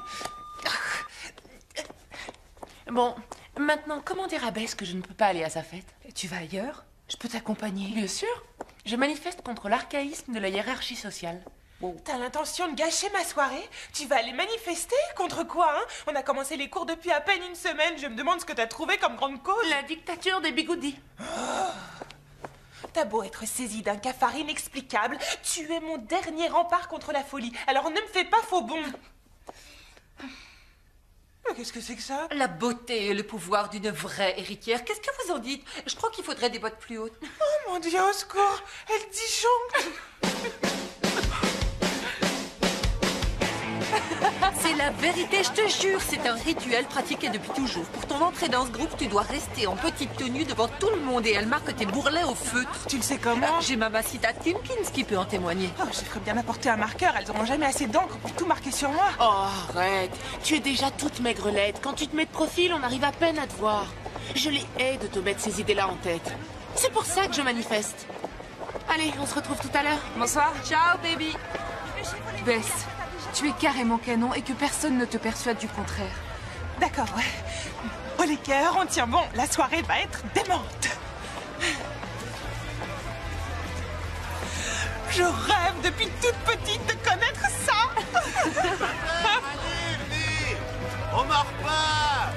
Bon, maintenant, comment dire à Bess que je ne peux pas aller à sa fête? Tu vas ailleurs? Je peux t'accompagner. Bien sûr. Je manifeste contre l'archaïsme de la hiérarchie sociale. T'as l'intention de gâcher ma soirée? Tu vas aller manifester? Contre quoi, hein? On a commencé les cours depuis à peine une semaine. Je me demande ce que t'as trouvé comme grande cause. La dictature des bigoudis. T'as beau être saisi d'un cafard inexplicable, tu es mon dernier rempart contre la folie. Alors ne me fais pas faux bond. Mais qu'est-ce que c'est que ça? La beauté et le pouvoir d'une vraie héritière. Qu'est-ce que vous en dites? Je crois qu'il faudrait des bottes plus hautes. Oh mon Dieu, au secours! Elle disjoncte! C'est la vérité, je te jure. C'est un rituel pratiqué depuis toujours. Pour ton entrée dans ce groupe, tu dois rester en petite tenue devant tout le monde et elle marque tes bourrelets au feutre. Tu le sais comment? J'ai ma Macita Timkins qui peut en témoigner. Oh, je ferais bien apporter un marqueur. Elles auront jamais assez d'encre pour tout marquer sur moi. Oh, arrête. Tu es déjà toute maigrelette. Quand tu te mets de profil, on arrive à peine à te voir. Je les hais de te mettre ces idées-là en tête. C'est pour ça que je manifeste. Allez, on se retrouve tout à l'heure. Bonsoir. Ciao, baby. Bess, tu es carrément canon et que personne ne te persuade du contraire. D'accord, ouais. Oh les cœurs, on tient bon. La soirée va être démente. Je rêve depuis toute petite de connaître ça. On meurt pas.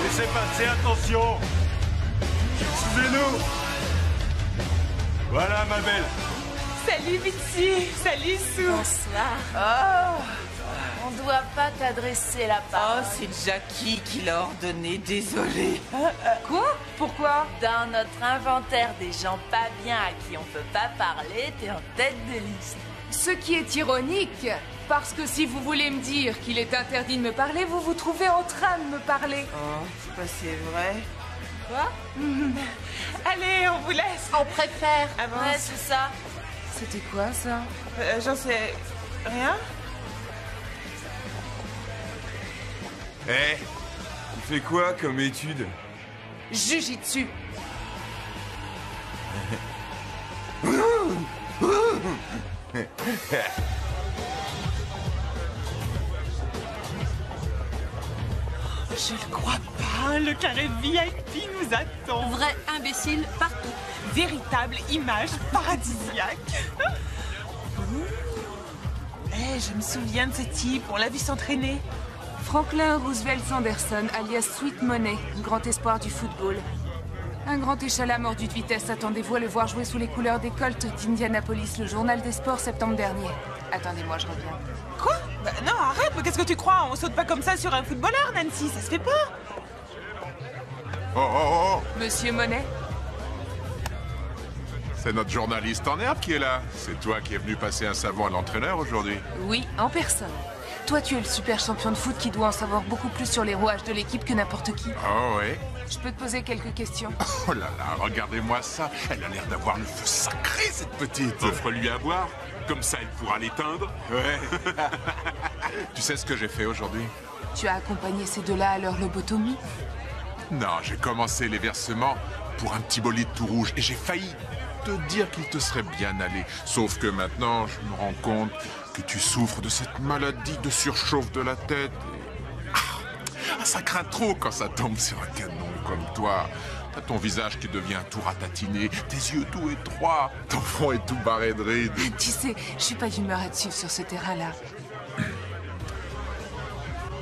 Laissez passer, attention. Suivez-nous. Voilà, ma belle. Salut Bitsy. Salut Sue. Bonsoir. Oh, on doit pas t'adresser la parole. Oh, c'est Jackie qui l'a ordonné, désolé. Quoi? Pourquoi? Dans notre inventaire des gens pas bien à qui on peut pas parler, t'es en tête de liste. Ce qui est ironique, parce que si vous voulez me dire qu'il est interdit de me parler, vous vous trouvez en train de me parler. Oh, bah c'est vrai. Quoi? Allez, on vous laisse. On préfère. Avance. Ouais, c'est ça. C'était quoi, ça? J'en sais rien. Eh, tu fais quoi comme étude? Jujitsu. Je le crois pas, le carré VIP nous attend. Vrai imbécile partout. Véritable image paradisiaque. Eh, je me souviens de ce type, on l'a vu s'entraîner. Franklin Roosevelt Sanderson, alias Sweet Money, grand espoir du football. Un grand échalas mordu de vitesse, attendez-vous à le voir jouer sous les couleurs des Colts d'Indianapolis, le journal des sports, septembre dernier. Attendez-moi, je reviens. Quoi? Bah, non, arrête, mais qu'est-ce que tu crois? On saute pas comme ça sur un footballeur, Nancy, ça se fait pas. Oh, oh, oh! Monsieur Monet? C'est notre journaliste en herbe qui est là. C'est toi qui es venu passer un savon à l'entraîneur aujourd'hui. Oui, en personne. Toi, tu es le super champion de foot qui doit en savoir beaucoup plus sur les rouages de l'équipe que n'importe qui. Oh, oui. Je peux te poser quelques questions? Oh là là, regardez-moi ça. Elle a l'air d'avoir le feu sacré, cette petite. Offre-lui à boire. Comme ça, elle pourra l'éteindre. Ouais. Tu sais ce que j'ai fait aujourd'hui? Tu as accompagné ces deux-là à leur lobotomie? Non, j'ai commencé les versements pour un petit bolide tout rouge et j'ai failli te dire qu'il te serait bien allé. Sauf que maintenant, je me rends compte que tu souffres de cette maladie de surchauffe de la tête. Ah, ça craint trop quand ça tombe sur un canon comme toi. T'as ton visage qui devient tout ratatiné, tes yeux tout étroits, ton front est tout barré de rides. Tu sais, je suis pas d'humeur à te suivre sur ce terrain-là.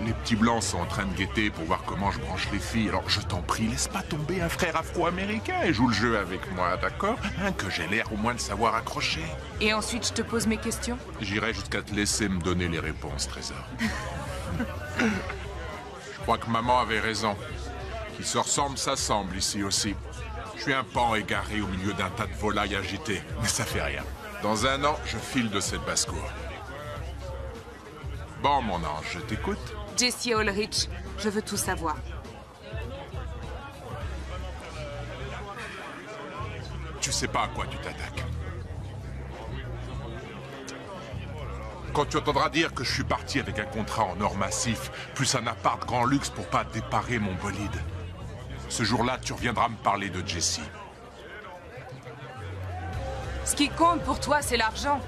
Les petits blancs sont en train de guetter pour voir comment je branche les filles. Alors je t'en prie, laisse pas tomber un frère afro-américain et joue le jeu avec moi, d'accord? Hein, que j'ai l'air au moins de savoir accrocher. Et ensuite, je te pose mes questions? J'irai jusqu'à te laisser me donner les réponses, Trésor. Je crois que maman avait raison. Qui se ressemble s'assemble ici aussi. Je suis un pan égaré au milieu d'un tas de volailles agitées, mais ça fait rien. Dans un an, je file de cette basse-cour. Bon, mon ange, je t'écoute. Jesse Ulrich, je veux tout savoir. Tu sais pas à quoi tu t'attaques. Quand tu entendras dire que je suis parti avec un contrat en or massif, plus un appart grand luxe pour pas déparer mon bolide, ce jour-là, tu reviendras me parler de Jesse. Ce qui compte pour toi, c'est l'argent.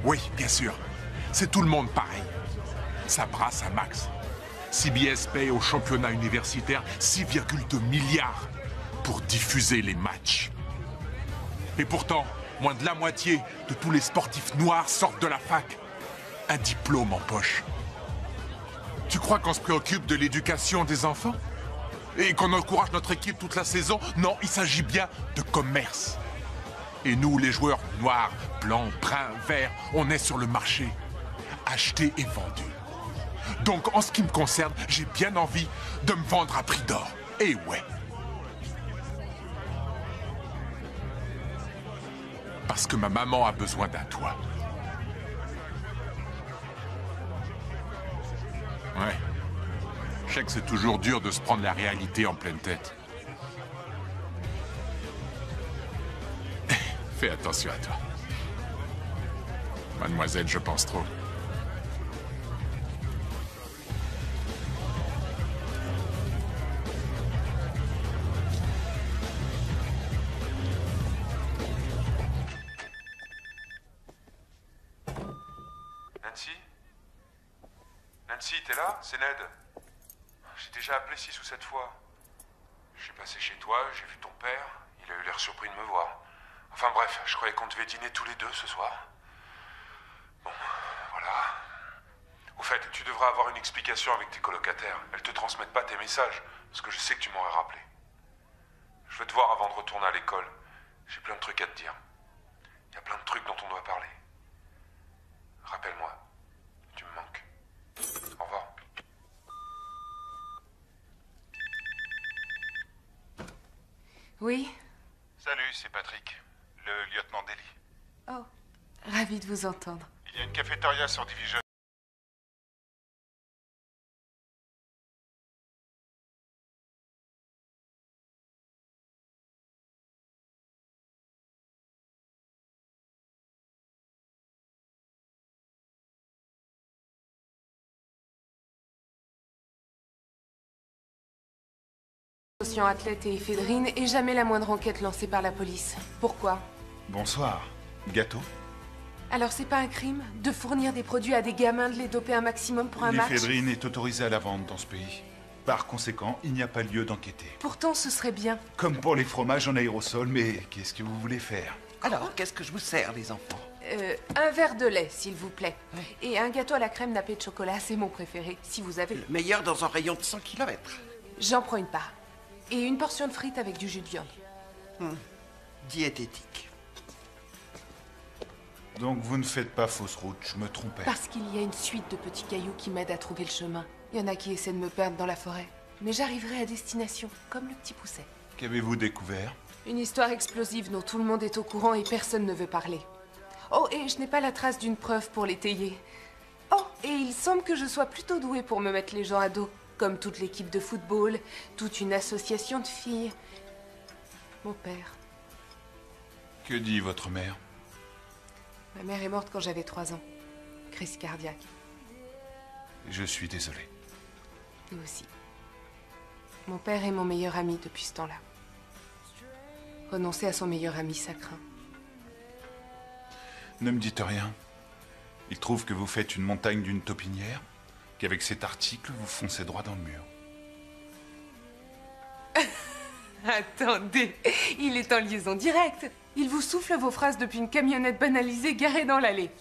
Oui, bien sûr. C'est tout le monde pareil. Ça brasse un max. CBS paye au championnat universitaire 6,2 milliards pour diffuser les matchs. Et pourtant, moins de la moitié de tous les sportifs noirs sortent de la fac. Un diplôme en poche. Tu crois qu'on se préoccupe de l'éducation des enfants? Et qu'on encourage notre équipe toute la saison? Non, il s'agit bien de commerce. Et nous, les joueurs noirs, blancs, bruns, verts, on est sur le marché. Acheté et vendu. Donc, en ce qui me concerne, j'ai bien envie de me vendre à prix d'or. Et ouais. Parce que ma maman a besoin d'un toit. Ouais. Je sais que c'est toujours dur de se prendre la réalité en pleine tête. Fais attention à toi. Mademoiselle, je pense trop. Nancy? Nancy, t'es là? C'est Ned. J'ai déjà appelé 6 ou 7 fois. Je suis passé chez toi, j'ai vu ton père. Il a eu l'air surpris de me voir. Enfin bref, je croyais qu'on devait dîner tous les deux ce soir. Bon, voilà. Au fait, tu devras avoir une explication avec tes colocataires. Elles te transmettent pas tes messages, parce que je sais que tu m'aurais rappelé. Je veux te voir avant de retourner à l'école. J'ai plein de trucs à te dire. Il y a plein de trucs dont on doit parler. Rappelle-moi. Tu me manques. Au revoir. Oui? Salut, c'est Patrick, le lieutenant Daly. Oh, ravi de vous entendre. Il y a une cafétéria sur Division. Athlète et éphédrine et jamais la moindre enquête lancée par la police. Pourquoi? Bonsoir. Gâteau? Alors c'est pas un crime de fournir des produits à des gamins, de les doper un maximum pour un match? L'éphédrine est autorisée à la vente dans ce pays. Par conséquent, il n'y a pas lieu d'enquêter. Pourtant, ce serait bien. Comme pour les fromages en aérosol, mais qu'est-ce que vous voulez faire? Alors, qu'est-ce que je vous sers, les enfants? Un verre de lait, s'il vous plaît. Et un gâteau à la crème nappée de chocolat, c'est mon préféré, si vous avez... Le meilleur dans un rayon de 100 km. J'en prends une part. Et une portion de frites avec du jus de viande. Diététique. Donc vous ne faites pas fausse route, je me trompais. Parce qu'il y a une suite de petits cailloux qui m'aident à trouver le chemin. Il y en a qui essaient de me perdre dans la forêt. Mais j'arriverai à destination, comme le petit pousset. Qu'avez-vous découvert? Une histoire explosive dont tout le monde est au courant et personne ne veut parler. Oh, et je n'ai pas la trace d'une preuve pour l'étayer. Oh, et il semble que je sois plutôt douée pour me mettre les gens à dos. Comme toute l'équipe de football, toute une association de filles. Mon père. Que dit votre mère? Ma mère est morte quand j'avais 3 ans. Crise cardiaque. Je suis désolé. Nous aussi. Mon père est mon meilleur ami depuis ce temps-là. Renoncer à son meilleur ami, ça craint. Ne me dites rien. Il trouve que vous faites une montagne d'une taupinière, qu'avec cet article, vous foncez droit dans le mur. Attendez, il est en liaison directe. Il vous souffle vos phrases depuis une camionnette banalisée garée dans l'allée.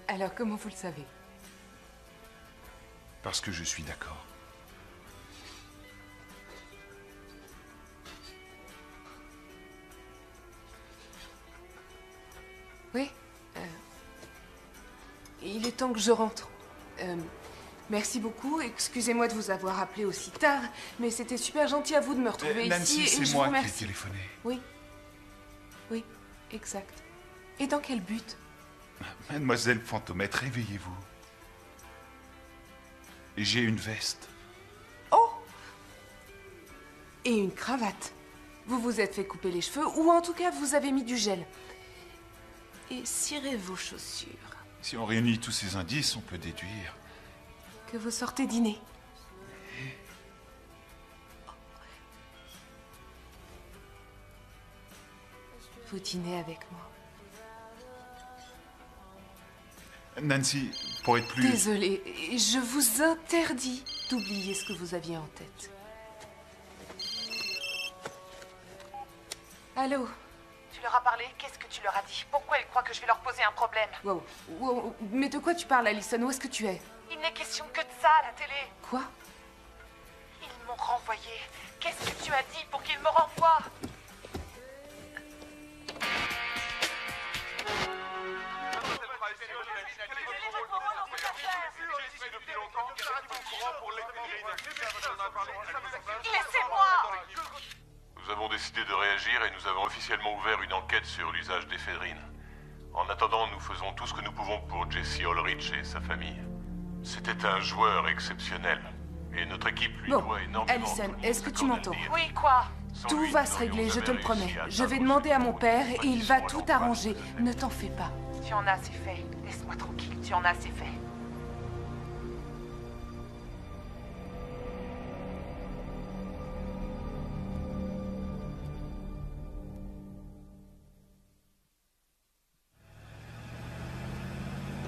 Alors, comment vous le savez? Parce que je suis d'accord. Oui. Il est temps que je rentre. Merci beaucoup. Excusez-moi de vous avoir appelé aussi tard, mais c'était super gentil à vous de me retrouver Nancy, ici. c'est moi qui ai téléphoné. Oui. Oui, exact. Et dans quel but? Mademoiselle Fantomette, réveillez-vous. J'ai une veste. Oh! Et une cravate. Vous vous êtes fait couper les cheveux, ou en tout cas, vous avez mis du gel. Et cirez vos chaussures. Si on réunit tous ces indices, on peut déduire. Que vous sortez dîner. Vous dînez avec moi. Nancy, pour être plus... Désolée, je vous interdis d'oublier ce que vous aviez en tête. Allô? Tu leur as parlé? Qu'est-ce que tu leur as dit? Pourquoi ils croient que je vais leur poser un problème? Wow. Wow. Mais de quoi tu parles, Allison? Où est-ce que tu es? Il n'est question que de ça à la télé. Quoi? Ils m'ont renvoyé. Qu'est-ce que tu as dit pour qu'ils me renvoient? Laissez-moi! Nous avons décidé de réagir et nous avons officiellement ouvert une enquête sur l'usage d'éphédrine. En attendant, nous faisons tout ce que nous pouvons pour Jesse Ulrich et sa famille. C'était un joueur exceptionnel. Et notre équipe lui doit énormément. Allison, est-ce que tu m'entends? Oui, quoi? Tout va se régler, je te le promets. Je vais demander à mon père et il va tout arranger. Ne t'en fais pas. Tu en as assez fait. Laisse-moi tranquille, tu en as assez fait.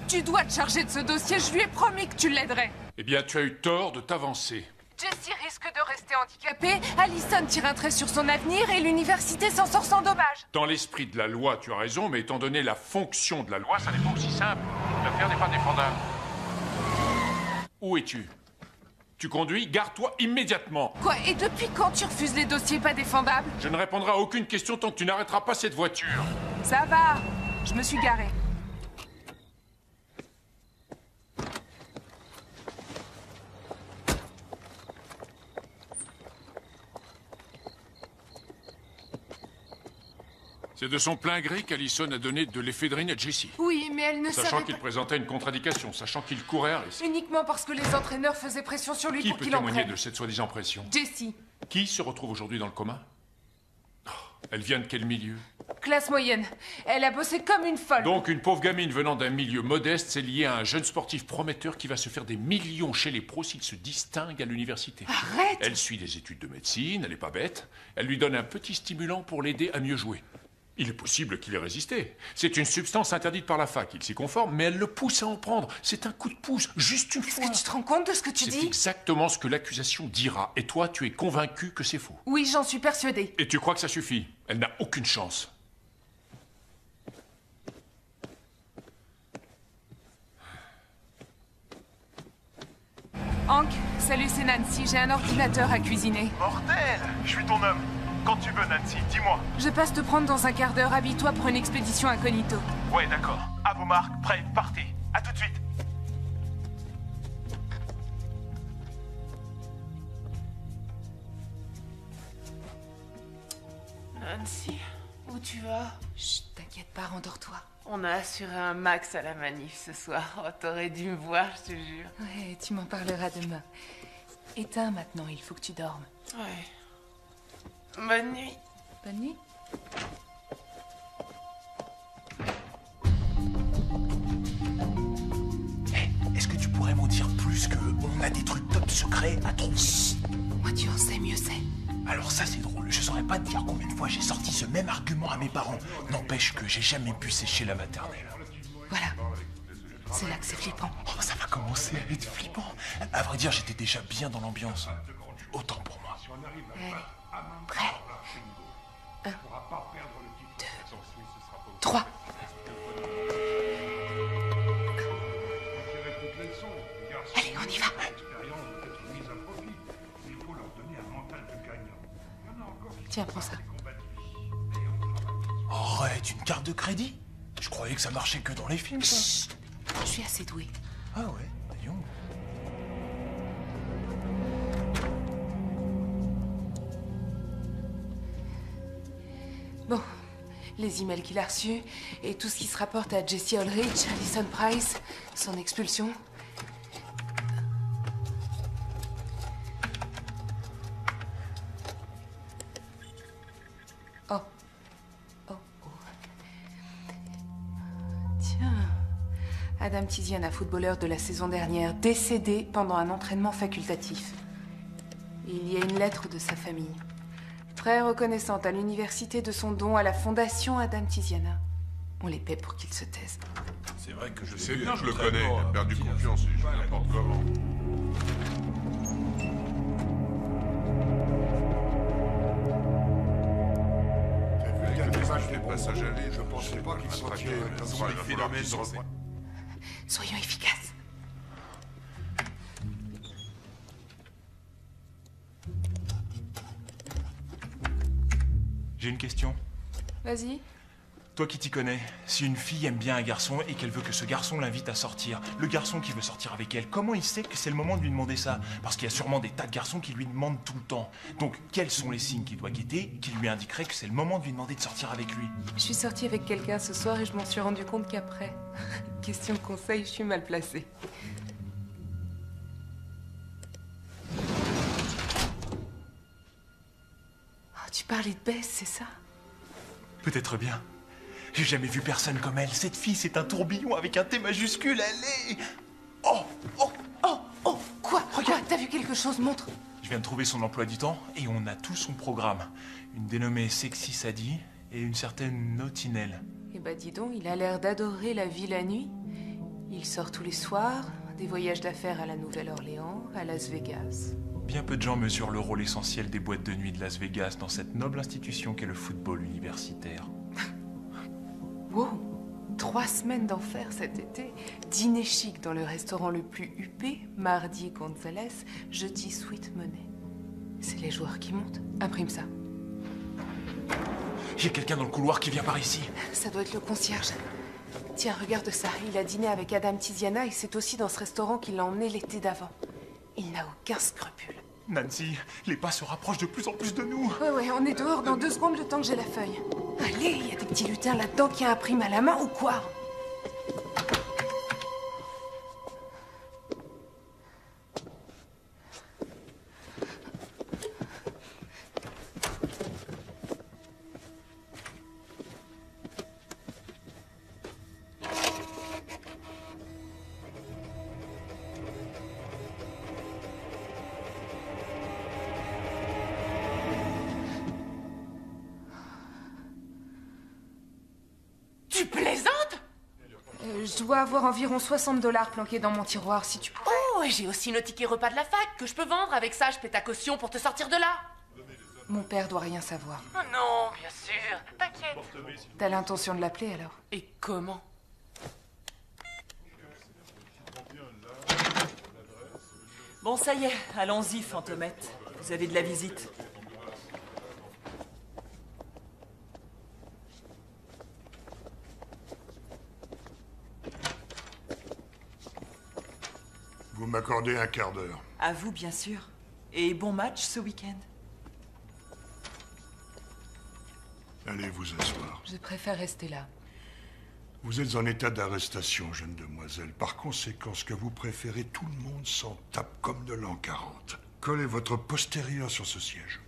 Tu dois te charger de ce dossier, je lui ai promis que tu l'aiderais. Eh bien, tu as eu tort de t'avancer. Jessie risque de rester handicapée, Allison tire un trait sur son avenir et l'université s'en sort sans dommage. Dans l'esprit de la loi, tu as raison, mais étant donné la fonction de la loi, ça n'est pas aussi simple. L'affaire n'est pas défendable. Où es-tu? Tu conduis? Garde-toi immédiatement. Quoi? Et depuis quand tu refuses les dossiers pas défendables? Je ne répondrai à aucune question tant que tu n'arrêteras pas cette voiture. Ça va, je me suis garée. C'est de son plein gré qu'Allison a donné de l'éphédrine à Jesse. Oui, mais elle ne Sachant savait qu'il pas... présentait une contradiction, sachant qu'il courait un risque. Uniquement parce que les entraîneurs faisaient pression sur lui Qui pour peut qu'il en témoigner prenne. de cette soi-disant pression? Jessie. Qui se retrouve aujourd'hui dans le coma? Oh, elle vient de quel milieu? Classe moyenne. Elle a bossé comme une folle. Donc une pauvre gamine venant d'un milieu modeste, c'est lié à un jeune sportif prometteur qui va se faire des millions chez les pros s'il se distingue à l'université. Arrête! Elle suit des études de médecine, elle n'est pas bête. Elle lui donne un petit stimulant pour l'aider à mieux jouer. Il est possible qu'il ait résisté. C'est une substance interdite par la fac. Il s'y conforme, mais elle le pousse à en prendre. C'est un coup de pouce, juste une fois. Est-ce que tu te rends compte de ce que tu dis? C'est exactement ce que l'accusation dira. Et toi, tu es convaincu que c'est faux. Oui, j'en suis persuadée. Et tu crois que ça suffit? Elle n'a aucune chance. Hank, salut, c'est Nancy. J'ai un ordinateur à cuisiner. Mortel! Je suis ton homme. Quand tu veux, Nancy, dis-moi. Je passe te prendre dans un quart d'heure. Habille-toi pour une expédition incognito. Ouais, d'accord. À vos marques, prêts, partez. À tout de suite. Nancy, où tu vas? Chut, t'inquiète pas, rendors-toi. On a assuré un max à la manif ce soir. Oh, t'aurais dû me voir, je te jure. Ouais, tu m'en parleras demain. Éteins maintenant, il faut que tu dormes. Ouais. Bonne nuit. Bonne nuit. Est-ce que tu pourrais m'en dire plus que on a des trucs top secrets à trouver? Moi, tu en sais, mieux c'est. Alors ça, c'est drôle. Je saurais pas te dire combien de fois j'ai sorti ce même argument à mes parents. N'empêche que j'ai jamais pu sécher la maternelle. Voilà. C'est là que c'est flippant. Oh, ça va commencer à être flippant. À vrai dire, j'étais déjà bien dans l'ambiance. Autant pour moi. Allez. Prêt. 1, 2, 3. Allez, on y va. Tiens, prends ça. Arrête, une carte de crédit? Je croyais que ça marchait que dans les films, ça. Chut. Je suis assez douée. Ah ouais, voyons. Bon, les emails qu'il a reçus et tout ce qui se rapporte à Jesse Ulrich, Alison Price, son expulsion. Oh. Oh, oh. Tiens. Adam Tiziana, footballeur de la saison dernière, décédé pendant un entraînement facultatif. Il y a une lettre de sa famille. Très reconnaissante à l'université de son don à la fondation Adam Tiziana. On les paie pour qu'ils se taisent. C'est vrai que je sais bien, je le connais. Il a perdu confiance, il joue n'importe comment. Des passages à l'aide, je pensais pas qu'il sortirait comme ça. Soyons efficaces. J'ai une question. Vas-y. Toi qui t'y connais, si une fille aime bien un garçon et qu'elle veut que ce garçon l'invite à sortir, le garçon qui veut sortir avec elle, comment il sait que c'est le moment de lui demander ça? Parce qu'il y a sûrement des tas de garçons qui lui demandent tout le temps. Donc, quels sont les signes qu'il doit guetter qui lui indiqueraient que c'est le moment de lui demander de sortir avec lui? Je suis sortie avec quelqu'un ce soir et je m'en suis rendu compte qu'après. Question de conseil, je suis mal placée. Oh, tu parlais de Bess, c'est ça? Peut-être bien. J'ai jamais vu personne comme elle. Cette fille, c'est un tourbillon avec un T majuscule. Elle est... Oh, oh, oh, oh. Quoi? Regarde, t'as vu quelque chose? Montre. Je viens de trouver son emploi du temps et on a tout son programme. Une dénommée Sexy Sadie et une certaine Nautinelle. Eh ben dis donc, il a l'air d'adorer la vie la nuit. Il sort tous les soirs, des voyages d'affaires à la Nouvelle-Orléans, à Las Vegas. Bien peu de gens mesurent le rôle essentiel des boîtes de nuit de Las Vegas dans cette noble institution qu'est le football universitaire. Wow, 3 semaines d'enfer cet été. Dîner chic dans le restaurant le plus huppé, mardi Gonzalez, jeudi Sweet Money. C'est les joueurs qui montent. Imprime ça. Il y a quelqu'un dans le couloir qui vient par ici. Ça doit être le concierge. Tiens, regarde ça. Il a dîné avec Adam Tiziana et c'est aussi dans ce restaurant qu'il l'a emmené l'été d'avant. Il n'a aucun scrupule. Nancy, les pas se rapprochent de plus en plus de nous. Ouais, on est dehors dans 2 secondes le temps que j'ai la feuille. Allez, il y a des petits lutins là-dedans qui impriment à la main ou quoi? Tu plaisantes? Je dois avoir environ 60 $ planqués dans mon tiroir, si tu pourrais. Oh, et j'ai aussi nos tickets repas de la fac que je peux vendre. Avec ça, je paie ta caution pour te sortir de là. Mon père doit rien savoir. Oh non, bien sûr. T'inquiète. T'as l'intention de l'appeler alors? Et comment? Bon, ça y est, allons-y, Fantomette. Vous avez de la visite. Vous m'accordez un quart d'heure. À vous, bien sûr. Et bon match ce week-end. Allez vous asseoir. Je préfère rester là. Vous êtes en état d'arrestation, jeune demoiselle. Par conséquent, ce que vous préférez, tout le monde s'en tape comme de l'an 40. Collez votre postérieur sur ce siège.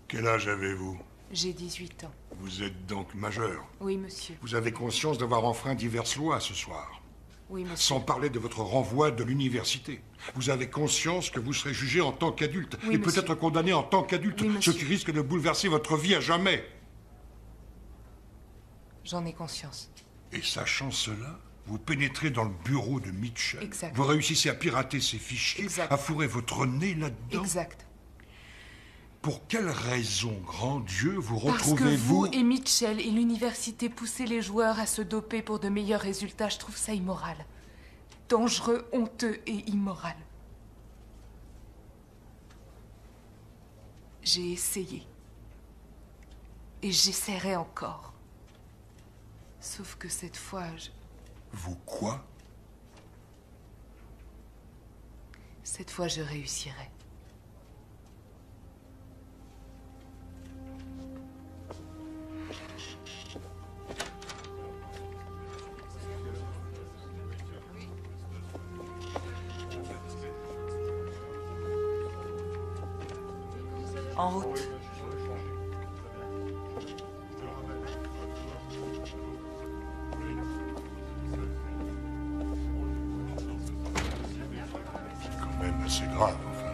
Quel âge avez-vous? J'ai 18 ans. Vous êtes donc majeur. Oui, monsieur. Vous avez conscience d'avoir enfreint diverses lois ce soir. Oui, monsieur. Sans parler de votre renvoi de l'université. Vous avez conscience que vous serez jugé en tant qu'adulte Oui, et monsieur. peut-être condamné en tant qu'adulte, Oui, ce monsieur. qui risque de bouleverser votre vie à jamais. J'en ai conscience. Et sachant cela, vous pénétrez dans le bureau de Mitchell. Exact. Vous réussissez à pirater ses fichiers, Exact. à fourrer votre nez là-dedans. Exact. Pour quelle raison, grand Dieu, vous Parce que retrouvez-vous... vous et Mitchell et l'université poussez les joueurs à se doper pour de meilleurs résultats, je trouve ça immoral. Dangereux, honteux et immoral. J'ai essayé. Et j'essaierai encore. Sauf que cette fois, Vous quoi? Cette fois, je réussirai. En route. Quand même assez grave, enfin.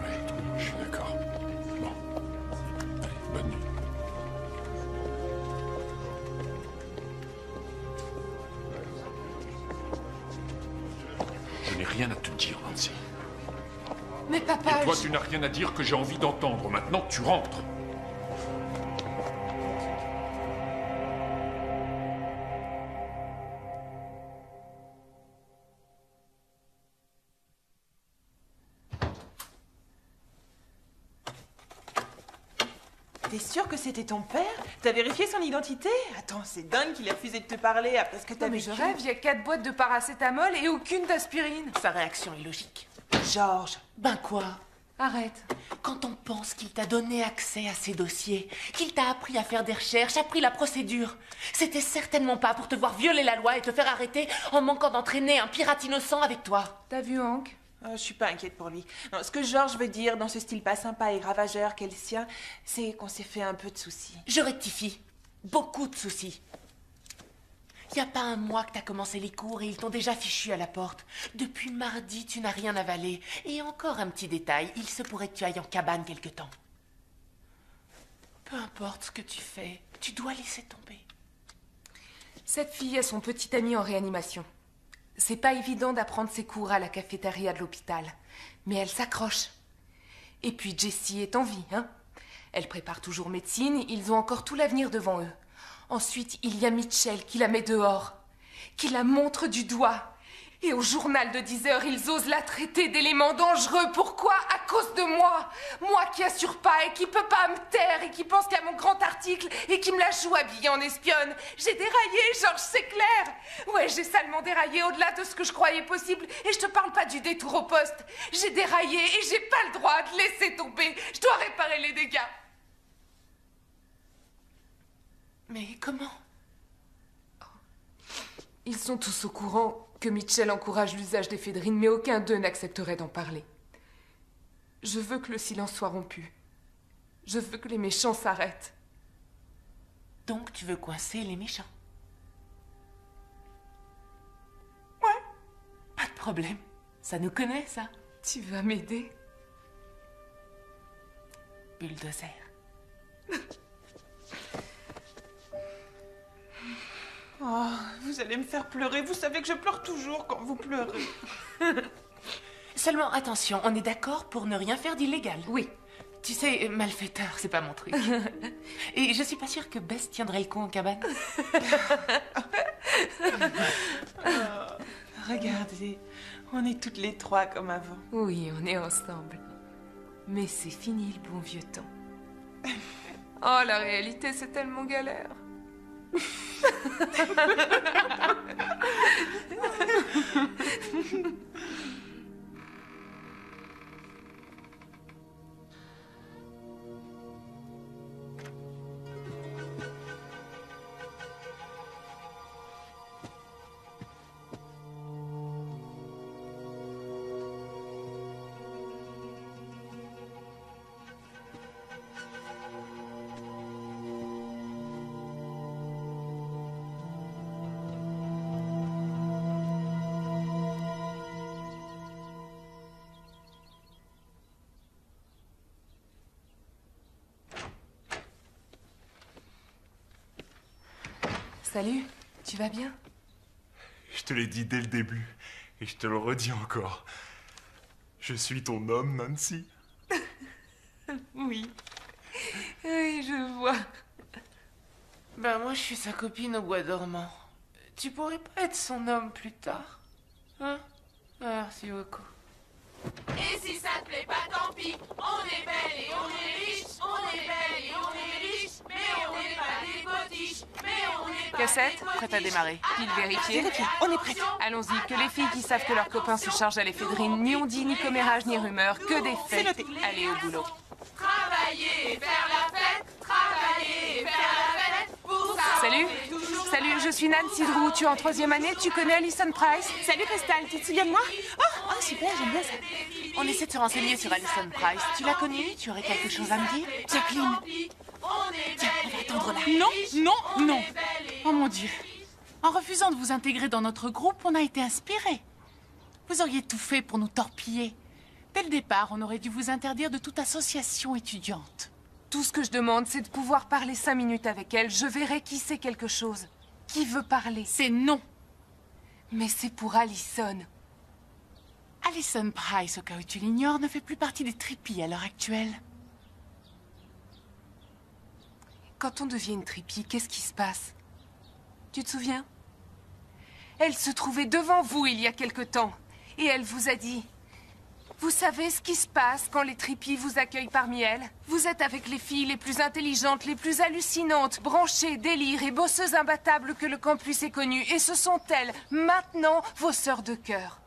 Je suis d'accord. Bon. Allez, bonne nuit. Je n'ai rien à te dire, Nancy. Mais papa, Et toi, tu n'as rien à dire que j'ai envie d'entendre. Maintenant, tu rentres. T'es sûr que c'était ton père? T'as vérifié son identité? Attends, c'est dingue qu'il ait refusé de te parler après ce que t'as Non mais vécu. je rêve, il y a 4 boîtes de paracétamol et aucune d'aspirine. Sa réaction est logique. Georges. Ben quoi? Arrête. Quand on pense qu'il t'a donné accès à ces dossiers, qu'il t'a appris à faire des recherches, appris la procédure, c'était certainement pas pour te voir violer la loi et te faire arrêter en manquant d'entraîner un pirate innocent avec toi. T'as vu Hank? Je suis pas inquiète pour lui. Non, ce que Georges veut dire dans ce style pas sympa et ravageur qu'est le sien, c'est qu'on s'est fait un peu de soucis. Je rectifie. Beaucoup de soucis. Y a pas un mois que t'as commencé les cours et ils t'ont déjà fichu à la porte. Depuis mardi, tu n'as rien avalé. Et encore un petit détail, il se pourrait que tu ailles en cabane quelque temps. Peu importe ce que tu fais, tu dois laisser tomber. Cette fille a son petit ami en réanimation. C'est pas évident d'apprendre ses cours à la cafétéria de l'hôpital, mais elle s'accroche. Et puis Jessie est en vie, hein. Elle prépare toujours médecine, ils ont encore tout l'avenir devant eux. Ensuite, il y a Mitchell qui la met dehors, qui la montre du doigt. Et au journal de 10 heures, ils osent la traiter d'élément dangereux. Pourquoi? À cause de moi. Moi qui assure pas et qui peut pas me taire et qui pense qu'à mon grand article et qui me la joue habillée en espionne. J'ai déraillé, Georges, c'est clair. Ouais, j'ai salement déraillé au-delà de ce que je croyais possible. Et je te parle pas du détour au poste. J'ai déraillé et j'ai pas le droit de laisser tomber. Je dois réparer les dégâts. Mais comment? Ils sont tous au courant que Mitchell encourage l'usage d'éphédrine, mais aucun d'eux n'accepterait d'en parler. Je veux que le silence soit rompu. Je veux que les méchants s'arrêtent. Donc tu veux coincer les méchants? Ouais. Pas de problème. Ça nous connaît, ça. Tu vas m'aider? Bulldozer. Oh, vous allez me faire pleurer. Vous savez que je pleure toujours quand vous pleurez. Seulement, attention, on est d'accord pour ne rien faire d'illégal. Oui. Tu sais, malfaiteur, c'est pas mon truc. Et je suis pas sûre que Bess tiendrait le coup en cabane. Regardez, on est toutes les trois comme avant. Oui, on est ensemble. Mais c'est fini le bon vieux temps. Oh, la réalité, c'est tellement galère. Salut, tu vas bien? Je te l'ai dit dès le début, et je te le redis encore. Je suis ton homme, Nancy. Oui. Oui, je vois. Ben moi, je suis sa copine au bois dormant. Tu pourrais pas être son homme plus tard? Hein? Merci beaucoup. Et si ça te plaît pas, tant pis. On est belle et on est riche. On est belle et on est riche. Mais on n'est pas des potiches. Mais on n'est pas Cassette, Prête à démarrer. pile vérifiée. Vérifié, on est prêt. Allons-y, que les filles qui savent que leurs copains se chargent à l'éphédrine, ni on dit, ni commérage, ni rumeur, que des faits. noté. Allez au boulot. Travailler, faire la fête, travailler, faire la fête, pour ça. Salut, salut, je suis Nancy Drew, tu es en 3e année, tu connais Alison Price? Salut Crystal, tu te souviens de moi? Oh, super, j'aime bien ça. On essaie de se renseigner sur Alison Price. Tu l'as connue? Tu aurais quelque chose à me dire? Jacqueline. Tiens, on va attendre là. Non, non, non. Oh mon Dieu. En refusant de vous intégrer dans notre groupe, on a été inspirés. Vous auriez tout fait pour nous torpiller. Dès le départ, on aurait dû vous interdire de toute association étudiante. Tout ce que je demande, c'est de pouvoir parler 5 minutes avec elle. Je verrai qui sait quelque chose. Qui veut parler? C'est non. Mais c'est pour Alison. Alison Price, au cas où tu l'ignores, ne fait plus partie des trippies à l'heure actuelle. Quand on devient une trippie, qu'est-ce qui se passe? Tu te souviens? Elle se trouvait devant vous il y a quelque temps. Et elle vous a dit... Vous savez ce qui se passe quand les trippies vous accueillent parmi elles? Vous êtes avec les filles les plus intelligentes, les plus hallucinantes, branchées, délires et bosseuses imbattables que le campus ait connues. Et ce sont elles, maintenant, vos sœurs de cœur.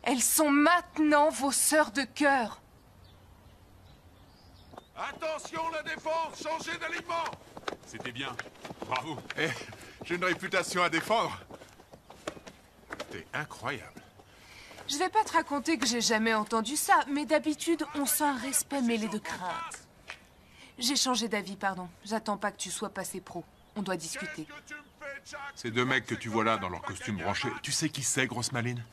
Elles sont maintenant vos sœurs de cœur. Attention la défense, changez d'alignement. C'était bien. Bravo. Eh, j'ai une réputation à défendre. T'es incroyable. Je vais pas te raconter que j'ai jamais entendu ça, mais d'habitude, on sent un respect mêlé de crainte. J'ai changé d'avis, pardon. J'attends pas que tu sois passé pro. On doit discuter. Ces 2 mecs que tu vois là dans leur costume branché, tu sais qui c'est, grosse maline?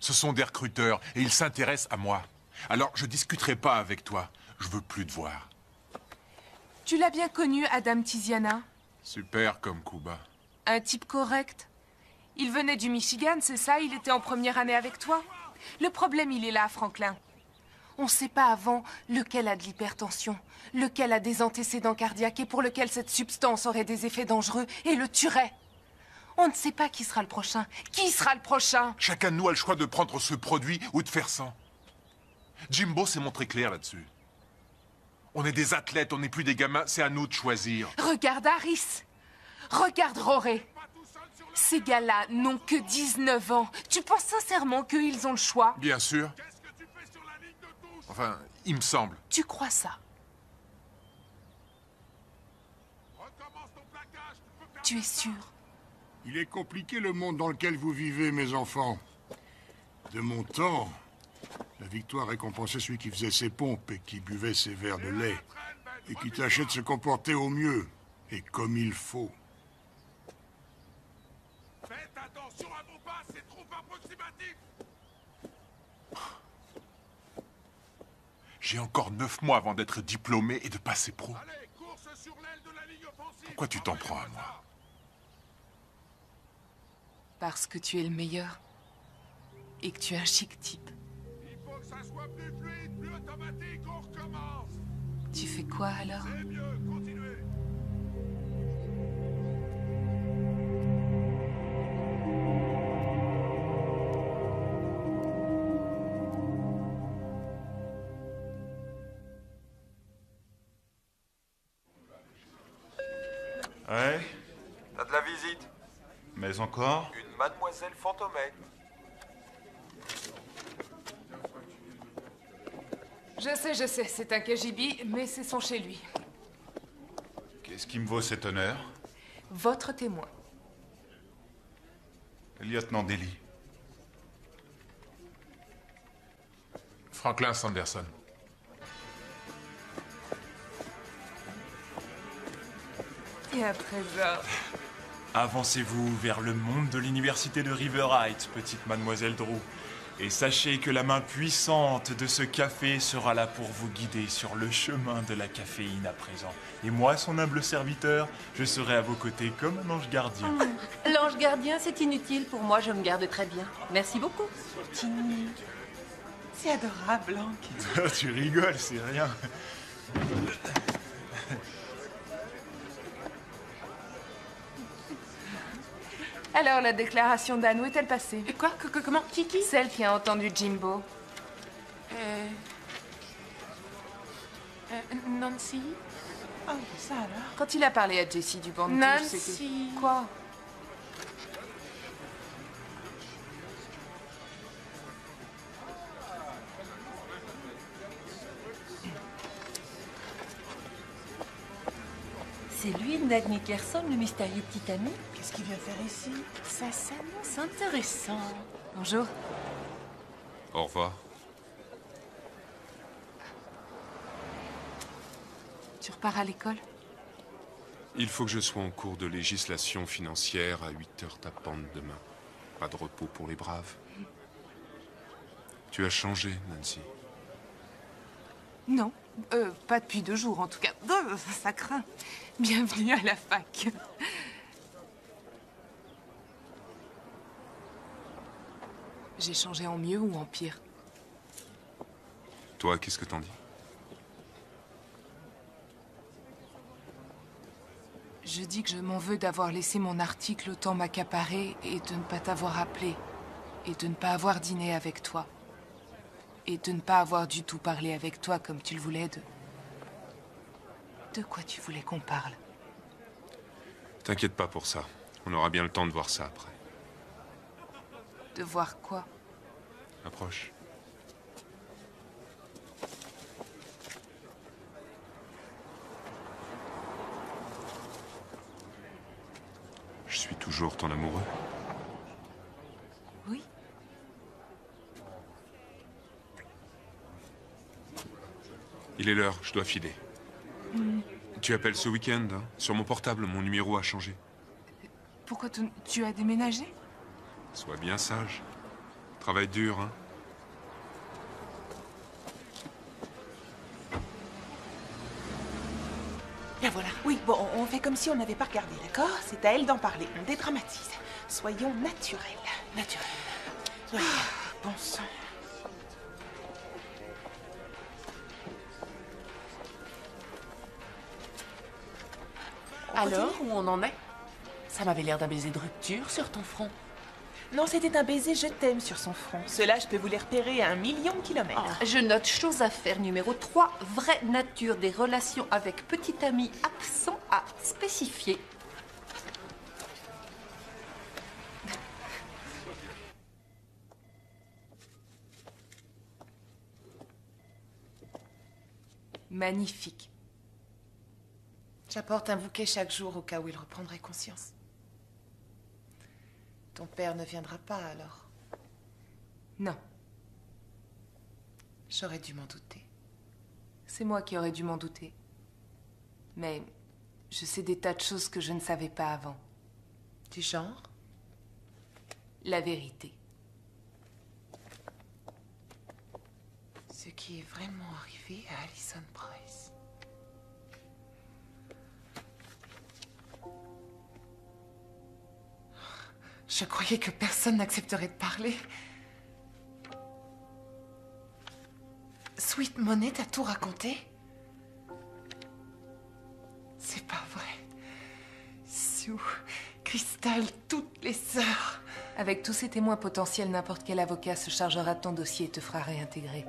Ce sont des recruteurs et ils s'intéressent à moi. Alors, je discuterai pas avec toi. Je veux plus te voir. Tu l'as bien connu, Adam Tiziana? Super comme Kuba. Un type correct. Il venait du Michigan, c'est ça? Il était en première année avec toi? Le problème, il est là, Franklin. On ne sait pas avant lequel a de l'hypertension, lequel a des antécédents cardiaques et pour lequel cette substance aurait des effets dangereux et le tuerait. On ne sait pas qui sera le prochain. Qui sera le prochain? Chacun de nous a le choix de prendre ce produit ou de faire sans. Jimbo s'est montré clair là-dessus. On est des athlètes, on n'est plus des gamins, c'est à nous de choisir. Regarde Harris. Regarde Roré. Ces gars-là n'ont que 19 ans. Tu penses sincèrement qu'ils ont le choix? Bien sûr. Enfin, il me semble. Tu crois ça? Tu es sûr? Il est compliqué le monde dans lequel vous vivez, mes enfants. De mon temps, la victoire récompensait celui qui faisait ses pompes et qui buvait ses verres de lait. Et qui tâchait de se comporter au mieux et comme il faut. Faites attention à vos pas, c'est trop approximatif. J'ai encore 9 mois avant d'être diplômé et de passer pro. Allez, course sur l'aile de la ligne offensive. Pourquoi tu t'en prends à moi? Parce que tu es le meilleur. Et que tu es un chic type. Il faut que ça soit plus fluide, plus automatique, on recommence. Tu fais quoi alors? C'est mieux, continuez. Ouais, T'as de la visite? mais encore? Une mademoiselle Fantomène. Je sais, c'est un KGB, mais c'est son chez lui. Qu'est-ce qui me vaut cet honneur? Votre témoin. Lieutenant Daly. Franklin Sanderson. Et à présent... Avancez-vous vers le monde de l'université de River Heights, petite mademoiselle Drew. Et sachez que la main puissante de ce café sera là pour vous guider sur le chemin de la caféine à présent. Et moi, son humble serviteur, je serai à vos côtés comme un ange gardien. L'ange gardien, c'est inutile. Pour moi, je me garde très bien. Merci beaucoup. Tini. C'est adorable, Hank. Tu rigoles, c'est rien. Alors, la déclaration d'Anne, où est-elle passée? Quoi? Comment? Qui? Celle qui a entendu Jimbo. Nancy? Ah, ça alors. Quand il a parlé à Jessie du banc de touche, Nancy. c'était... Quoi? C'est lui, Ned Nickerson, le mystérieux petit ami? Qu'est-ce qu'il vient faire ici? Ça s'annonce intéressant. Bonjour. Au revoir. Tu repars à l'école? Il faut que je sois en cours de législation financière à 8h tapantes demain. Pas de repos pour les braves. Tu as changé, Nancy. Non, pas depuis 2 jours en tout cas. Ça craint. Bienvenue à la fac. J'ai changé en mieux ou en pire? Toi, qu'est-ce que t'en dis? Je dis que je m'en veux d'avoir laissé mon article autant m'accaparer et de ne pas t'avoir appelé. Et de ne pas avoir dîné avec toi. Et de ne pas avoir du tout parlé avec toi comme tu le voulais de... De quoi tu voulais qu'on parle? T'inquiète pas pour ça. On aura bien le temps de voir ça après. De voir quoi? Approche. Je suis toujours ton amoureux. Oui. Il est l'heure, je dois filer. Tu appelles ce week-end, hein? Sur mon portable, mon numéro a changé. Pourquoi tu as déménagé? Sois bien sage. Travaille dur, hein? La voilà. Oui, bon, on fait comme si on n'avait pas regardé, d'accord? C'est à elle d'en parler. On dédramatise. Soyons naturels. Naturels. Oui. Bon sang. Alors, où on en est? Ça m'avait l'air d'un baiser de rupture sur ton front. Non, c'était un baiser je t'aime sur son front. Cela, je peux vous les repérer à 1 million de kilomètres. Je note chose à faire numéro 3, vraie nature des relations avec petit ami absent à spécifier. Magnifique. J'apporte un bouquet chaque jour au cas où il reprendrait conscience. Ton père ne viendra pas alors? Non. J'aurais dû m'en douter. C'est moi qui aurais dû m'en douter. Mais je sais des tas de choses que je ne savais pas avant. Du genre? La vérité. Ce qui est vraiment arrivé à Alison Price. Je croyais que personne n'accepterait de parler. Sweet Money t'a tout raconté? C'est pas vrai. Sue, Crystal, toutes les sœurs. Avec tous ces témoins potentiels, n'importe quel avocat se chargera de ton dossier et te fera réintégrer.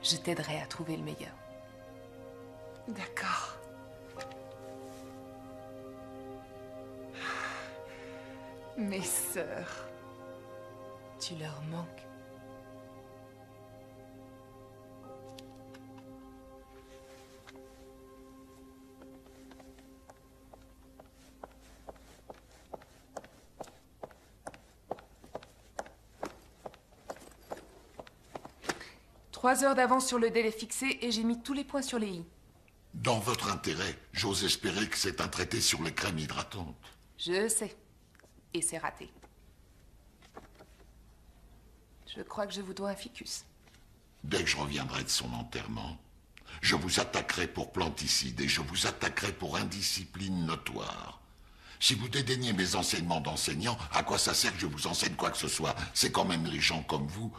Je t'aiderai à trouver le meilleur. D'accord. Mes sœurs. Tu leur manques. Trois heures d'avance sur le délai fixé et j'ai mis tous les points sur les i. Dans votre intérêt, j'ose espérer que c'est un traité sur les crèmes hydratantes. Je sais. Et c'est raté. Je crois que je vous dois un ficus. Dès que je reviendrai de son enterrement, je vous attaquerai pour planticide et je vous attaquerai pour indiscipline notoire. Si vous dédaignez mes enseignements d'enseignant, à quoi ça sert que je vous enseigne quoi que ce soit? C'est quand même les gens comme vous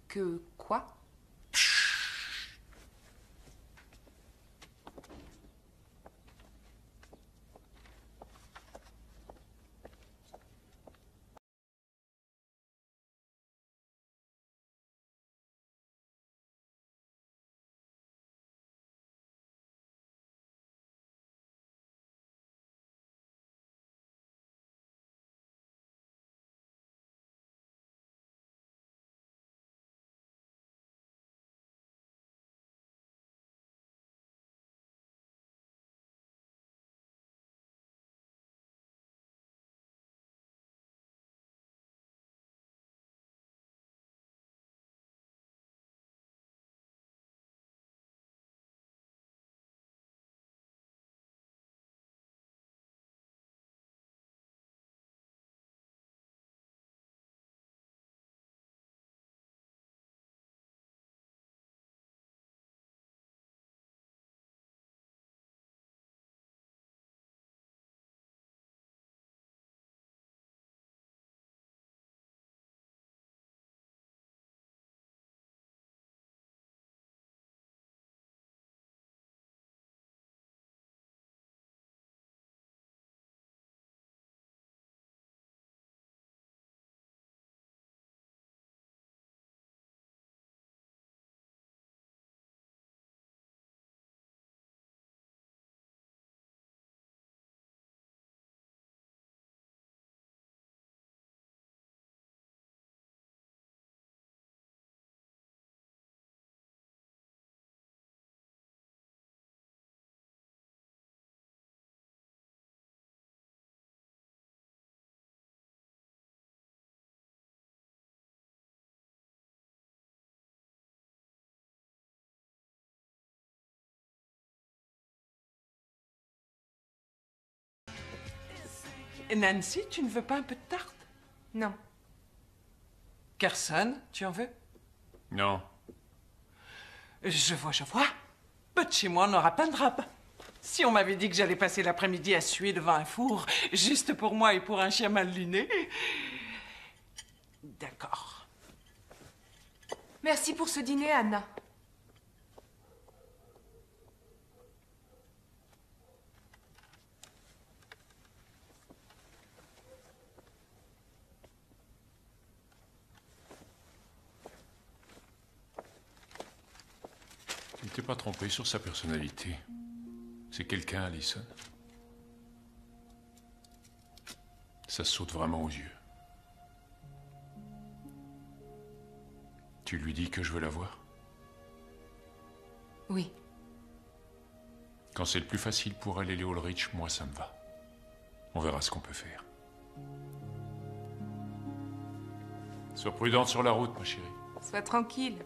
Que quoi? Nancy, tu ne veux pas un peu de tarte? Non. Carson, tu en veux? Non. Je vois. Peu de chez moi, on n'aura pas de drap. Si on m'avait dit que j'allais passer l'après-midi à suer devant un four, juste pour moi et pour un chien mal luné... D'accord. Merci pour ce dîner, Anna. Tu t'es pas trompé sur sa personnalité. C'est quelqu'un, Allison. Ça saute vraiment aux yeux. Tu lui dis que je veux la voir? Oui. Quand c'est le plus facile pour elle, aller au Ulrich, moi ça me va. On verra ce qu'on peut faire. Sois prudente sur la route, ma chérie. Sois tranquille.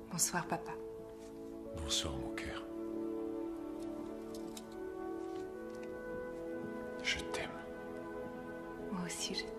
Bonsoir, papa. Bonsoir, mon cœur. Je t'aime. Moi aussi, je t'aime.